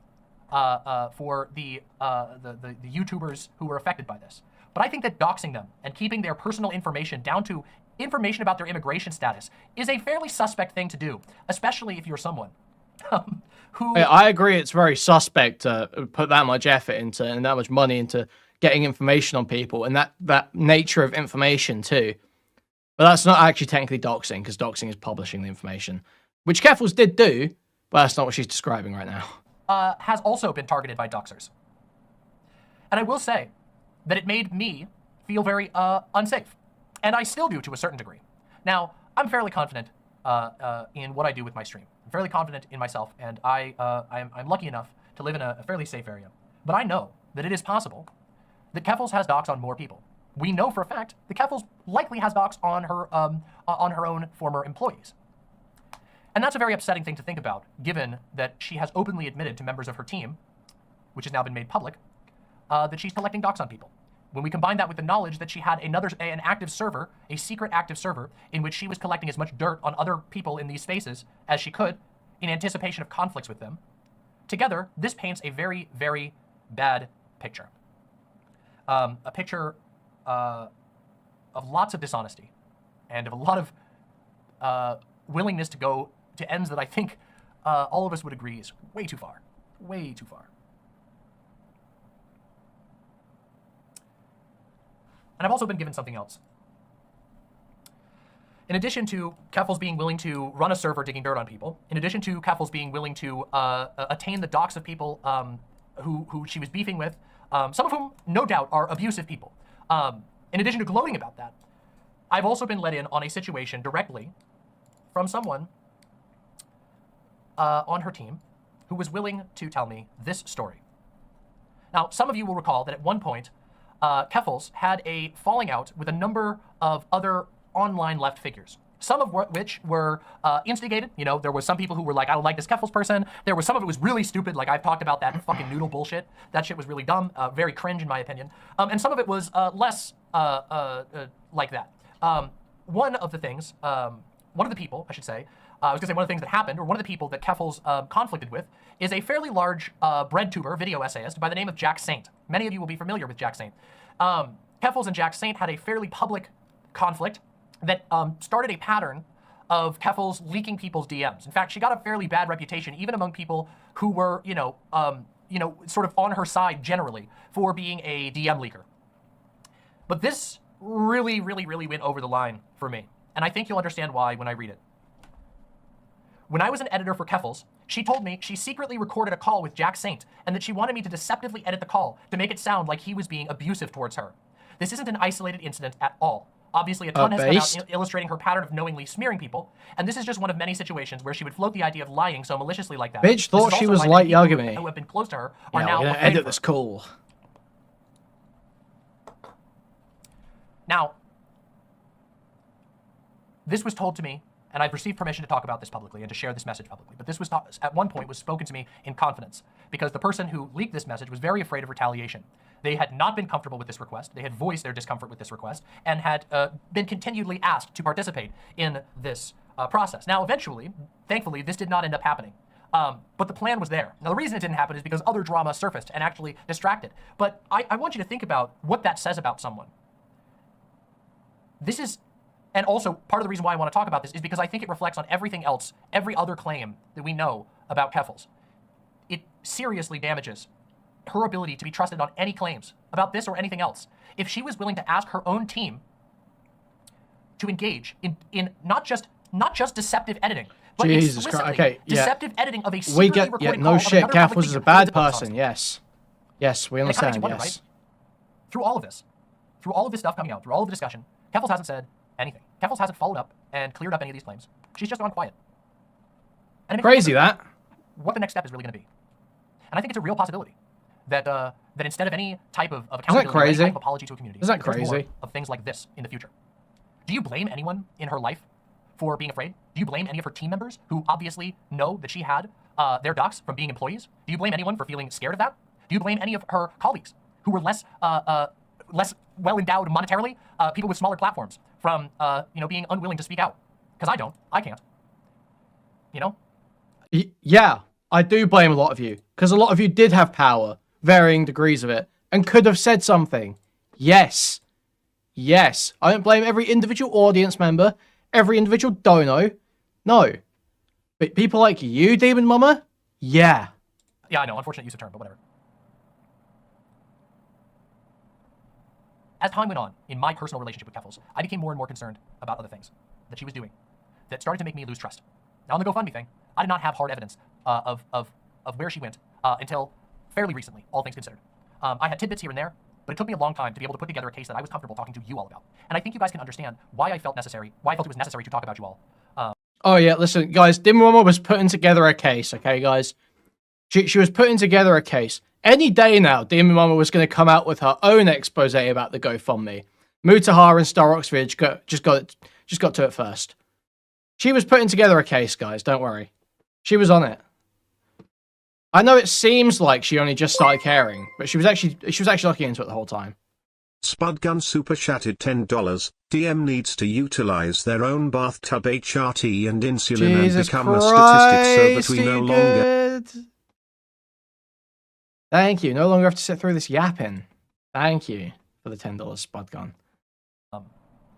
for the YouTubers who were affected by this, but I think that doxing them and keeping their personal information down to information about their immigration status is a fairly suspect thing to do, especially if you're someone who... I agree, it's very suspect to put that much effort into and that much money into getting information on people, and that nature of information too. But that's not actually technically doxing, because doxing is publishing the information, which Keffals did do, but that's not what she's describing right now. Has also been targeted by doxers. And I will say that it made me feel very unsafe. And I still do to a certain degree. Now, I'm fairly confident in what I do with my stream. I'm fairly confident in myself, and I'm lucky enough to live in a fairly safe area. But I know that it is possible that Keffals has docs on more people. We know for a fact that Keffals likely has docs on her own former employees. And that's a very upsetting thing to think about, given that she has openly admitted to members of her team, which has now been made public, that she's collecting docs on people. When we combine that with the knowledge that she had an active server, a secret active server, in which she was collecting as much dirt on other people in these spaces as she could, in anticipation of conflicts with them, together, this paints a very, very bad picture. A picture of lots of dishonesty and of a lot of willingness to go to ends that I think all of us would agree is way too far. Way too far. And I've also been given something else. In addition to Keffals being willing to run a server digging dirt on people, in addition to Keffals being willing to attain the docs of people who she was beefing with, some of whom, no doubt, are abusive people. In addition to gloating about that, I've also been let in on a situation directly from someone on her team who was willing to tell me this story. Now, some of you will recall that at one point, Keffals had a falling out with a number of other online left figures, some of which were instigated. You know, there was some people who were like, "I don't like this Keffals person." There was some of it was really stupid, like I've talked about that fucking noodle bullshit. That shit was really dumb, very cringe in my opinion. And some of it was less like that. One of the things, one of the people, I should say, I was gonna say one of the things that happened, or one of the people that Keffals conflicted with, is a fairly large bread tuber, video essayist, by the name of Jack Saint. Many of you will be familiar with Jack Saint. Keffals and Jack Saint had a fairly public conflict that started a pattern of Keffals leaking people's DMs. In fact, she got a fairly bad reputation, even among people who were, sort of on her side generally, for being a DM leaker. But this really, really, really went over the line for me. And I think you'll understand why when I read it. When I was an editor for Keffals, she told me she secretly recorded a call with Jack Saint and that she wanted me to deceptively edit the call to make it sound like he was being abusive towards her. This isn't an isolated incident at all. Obviously, a ton has come out illustrating her pattern of knowingly smearing people, and this is just one of many situations where she would float the idea of lying so maliciously like that. Bitch thought she was like Yagami. Who have been close to her are Yeah, now we're gonna afraid edit of her. this call. Now, this was told to me and I've received permission to talk about this publicly and to share this message publicly, but this was at one point was spoken to me in confidence because the person who leaked this message was very afraid of retaliation. They had not been comfortable with this request. They had voiced their discomfort with this request and had been continually asked to participate in this process. Now, eventually, thankfully, this did not end up happening. But the plan was there. Now, the reason it didn't happen is because other drama surfaced and actually distracted. But I want you to think about what that says about someone. This is, and also part of the reason why I want to talk about this is because I think it reflects on everything else, every other claim that we know about Keffals. It seriously damages her ability to be trusted on any claims about this or anything else. If she was willing to ask her own team to engage in not just deceptive editing, but Jesus Christ. Okay, deceptive editing of a secretly recorded call no of shit, another public Keffals is figure a bad who is person, yes. Yes, we understand, kind of wonder, yes. Right? Through all of this stuff coming out, through all of the discussion, Keffals hasn't said anything. Keffals hasn't followed up and cleared up any of these claims. She's just gone quiet. And Crazy that. What the next step is really going to be. And I think it's a real possibility that that instead of any type of accountability or any type of apology to a community, Isn't that there's more crazy? of things like this in the future. Do you blame anyone in her life for being afraid? Do you blame any of her team members who obviously know that she had their docs from being employees? Do you blame anyone for feeling scared of that? Do you blame any of her colleagues who were less well endowed monetarily, people with smaller platforms, from being unwilling to speak out? Because I don't. I can't. You know? Yeah, I do blame a lot of you. Because a lot of you did have power, varying degrees of it, and could have said something. Yes. Yes. I don't blame every individual audience member, every individual dono. No. But people like you, Demon Mama? Yeah. Yeah, I know. Unfortunate use of term, but whatever. As time went on in my personal relationship with Keffals, I became more and more concerned about other things that she was doing that started to make me lose trust. Now, on the GoFundMe thing, I did not have hard evidence of where she went until fairly recently, all things considered. I had tidbits here and there, but it took me a long time to be able to put together a case that I was comfortable talking to you all about. And I think you guys can understand why I felt it was necessary to talk about you all. Oh yeah, listen, guys, Demon Mama was putting together a case, okay, guys? She was putting together a case. Any day now, Demon Mama was going to come out with her own expose about the GoFundMe. Mutahar and Star Oxford just got to it first. She was putting together a case, guys. Don't worry. She was on it. I know it seems like she only just started caring, but she was actually looking into it the whole time. Spudgun super chatted $10. DM needs to utilize their own bathtub HRT and insulin Jesus and become Christ, a statistic so that we no longer. Thank you. No longer have to sit through this yapping. Thank you for the $10 Spudgun.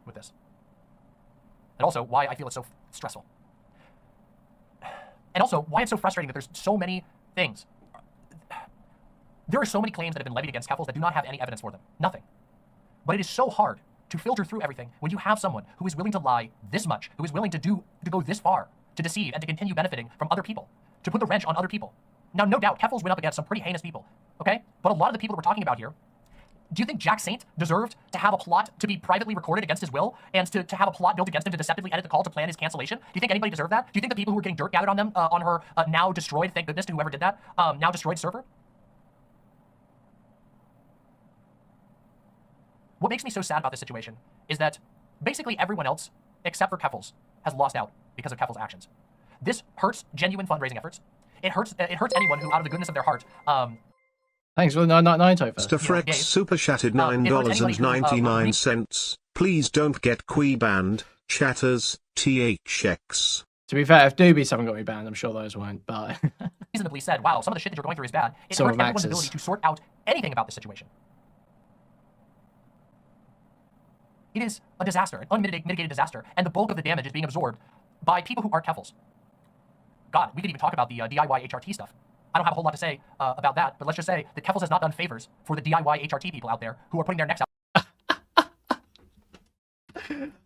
With this. And also why I feel it's so stressful. And also why it's so frustrating that there's so many things. There are so many claims that have been levied against Keffals that do not have any evidence for them. Nothing. But it is so hard to filter through everything when you have someone who is willing to lie this much, who is willing to go this far, to deceive and to continue benefiting from other people, to put the wrench on other people. Now, no doubt, Keffals went up against some pretty heinous people, okay? But a lot of the people that we're talking about here, do you think Jack Saint deserved to have a plot to be privately recorded against his will and to have a plot built against him to deceptively edit the call to plan his cancellation? Do you think anybody deserved that? Do you think the people who were getting dirt gathered on them, on her now destroyed, thank goodness to whoever did that, now destroyed server? What makes me so sad about this situation is that basically everyone else, except for Keffals, has lost out because of Keffals' actions. This hurts genuine fundraising efforts. It hurts anyone who, out of the goodness of their heart, thanks for the 999 Topher. Mr. Frex super chatted $9.99. Please don't get banned, chatters, THX. To be fair, if doobies haven't got me banned, I'm sure those won't, but... reasonably said, wow, some of the shit that you're going through is bad. It hurts everyone's ability to sort out anything about this situation. It is a disaster, an unmitigated disaster, and the bulk of the damage is being absorbed by people who aren't Keffals. God, we could even talk about the DIY HRT stuff. I don't have a whole lot to say about that, but let's just say that Keffals has not done favors for the DIY HRT people out there who are putting their necks out.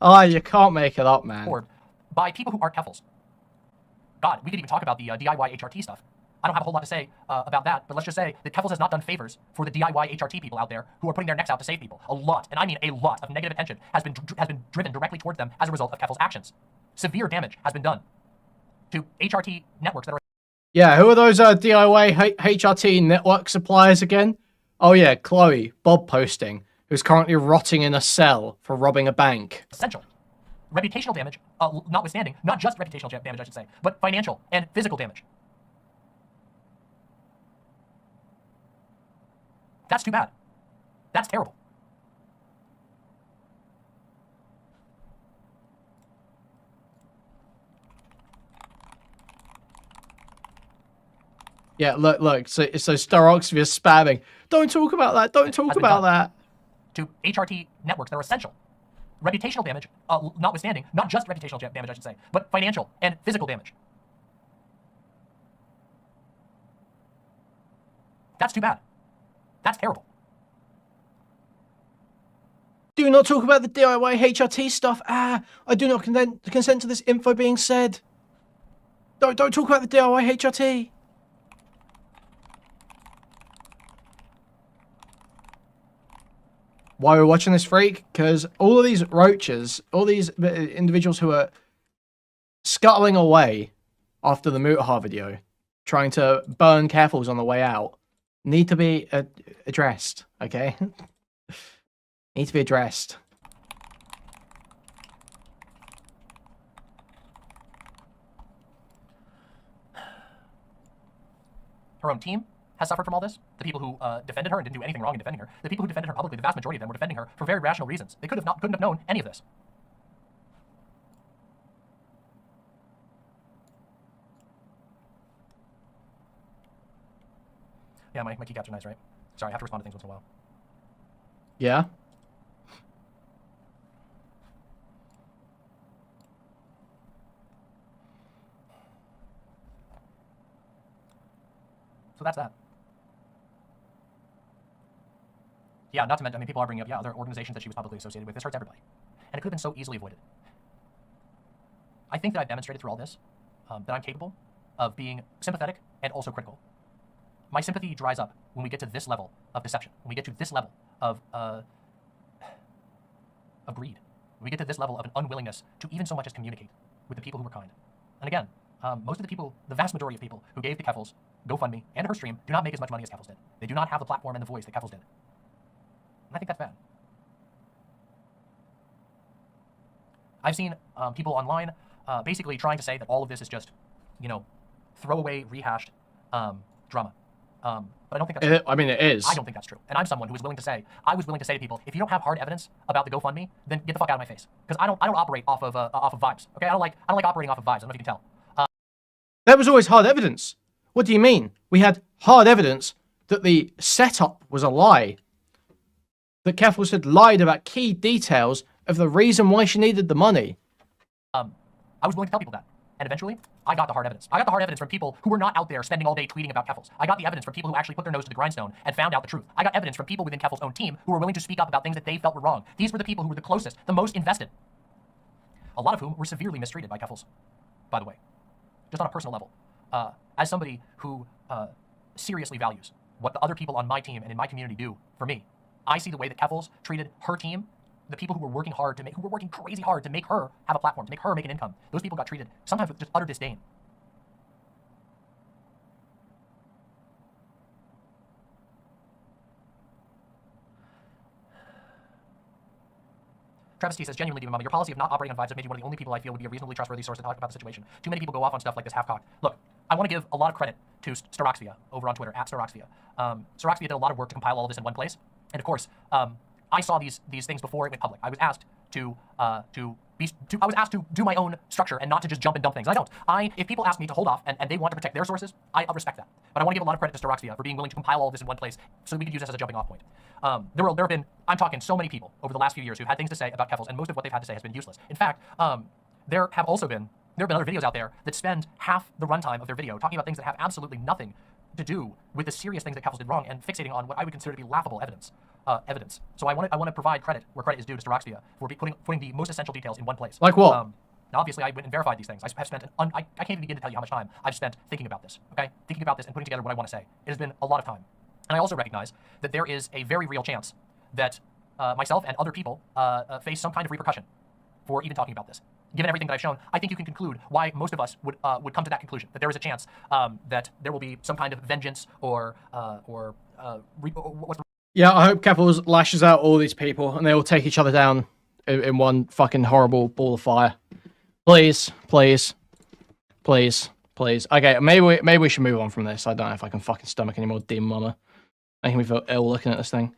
Oh, you can't make it up, man. By people who aren't Keffals. God, we could even talk about the DIY HRT stuff. I don't have a whole lot to say about that, but let's just say that Keffals has not done favors for the DIY HRT people out there who are putting their necks out to save people. A lot, and I mean a lot, of negative attention has been driven directly towards them as a result of Keffals' actions. Severe damage has been done to HRT networks that are... Yeah, who are those DIY HRT network suppliers again? Oh yeah, Chloe, Bob posting, who's currently rotting in a cell for robbing a bank. Essential reputational damage, notwithstanding, not just reputational damage, I should say, but financial and physical damage. That's too bad. That's terrible. Yeah, look. So Staroxvia spamming. Don't talk about that. Don't talk about that. To HRT networks that are essential. Reputational damage, notwithstanding, not just reputational damage, I should say, but financial and physical damage. That's too bad. That's terrible. Do not talk about the DIY HRT stuff. I do not consent to this info being said. Don't talk about the DIY HRT. Why we're watching this, freak? Because all of these roaches, all these individuals who are scuttling away after the Mutahar video, trying to burn Keffals on the way out, need to be addressed, okay? Need to be addressed. Her own team has suffered from all this. The people who defended her and didn't do anything wrong in defending her. The people who defended her publicly, the vast majority of them were defending her for very rational reasons. They couldn't have known any of this. Yeah, my keycaps are nice, right? Sorry, I have to respond to things once in a while. Yeah. So that's that. Yeah, not to mention, I mean, people are bringing up, yeah, other organizations that she was publicly associated with. This hurts everybody. And it could have been so easily avoided. I think that I've demonstrated through all this that I'm capable of being sympathetic and also critical. My sympathy dries up when we get to this level of deception, when we get to this level of greed, when we get to this level of an unwillingness to even so much as communicate with the people who were kind. And again, most of the people, the vast majority of people who gave to Keffals GoFundMe and her stream do not make as much money as Keffals did. They do not have the platform and the voice that Keffals did. And I think that's bad. I've seen people online basically trying to say that all of this is just, you know, throwaway, rehashed drama. But I don't think that's true. I mean, it is. I don't think that's true. And I'm someone who is willing to say, I was willing to say to people, if you don't have hard evidence about the GoFundMe, then get the fuck out of my face. Because I don't operate off of vibes. Okay, I don't like operating off of vibes. I don't know if you can tell. There was always hard evidence. What do you mean? We had hard evidence that the setup was a lie. That Keffals had lied about key details of the reason why she needed the money. I was willing to tell people that. And eventually, I got the hard evidence. I got the hard evidence from people who were not out there spending all day tweeting about Keffals. I got the evidence from people who actually put their nose to the grindstone and found out the truth. I got evidence from people within Keffals' own team who were willing to speak up about things that they felt were wrong. These were the people who were the closest, the most invested. A lot of whom were severely mistreated by Keffals, by the way. Just on a personal level. As somebody who seriously values what the other people on my team and in my community do for me, I see the way that Keffals treated her team, the people who were working hard to make, who were working crazy hard to make her have a platform, to make her make an income. Those people got treated sometimes with just utter disdain. Travis T says, genuinely, Demon Mama, your policy of not operating on vibes has made you one of the only people I feel would be a reasonably trustworthy source to talk about the situation. Too many people go off on stuff like this half-cocked. Look, I want to give a lot of credit to Staroxvia over on Twitter, @Staroxvia. Staroxvia did a lot of work to compile all of this in one place. And of course, I saw these things before it went public. I was asked to do my own structure and not to just jump and dump things. I don't. If people ask me to hold off and they want to protect their sources, I respect that. But I want to give a lot of credit to Staroxvia for being willing to compile all of this in one place so we could use this as a jumping off point. There have been, I'm talking so many people over the last few years who've had things to say about Keffals, and most of what they've had to say has been useless. In fact, there have been other videos out there that spend half the runtime of their video talking about things that have absolutely nothing to do with the serious things that Keffals did wrong and fixating on what I would consider to be laughable evidence. So I want to provide credit where credit is due to Staroxvia for putting the most essential details in one place. Like what? Now obviously, I went and verified these things. I have spent, I can't even begin to tell you how much time I've spent thinking about this, okay? Thinking about this and putting together what I want to say. It has been a lot of time. And I also recognize that there is a very real chance that myself and other people face some kind of repercussion for even talking about this. Given everything that I've shown, I think you can conclude why most of us would come to that conclusion, that there is a chance that there will be some kind of vengeance or what's the... Yeah, I hope Keffals lashes out all these people and they all take each other down in one fucking horrible ball of fire. Please, please, please, please. Okay, maybe we should move on from this. I don't know if I can fucking stomach any more demon mama. Making me feel ill looking at this thing.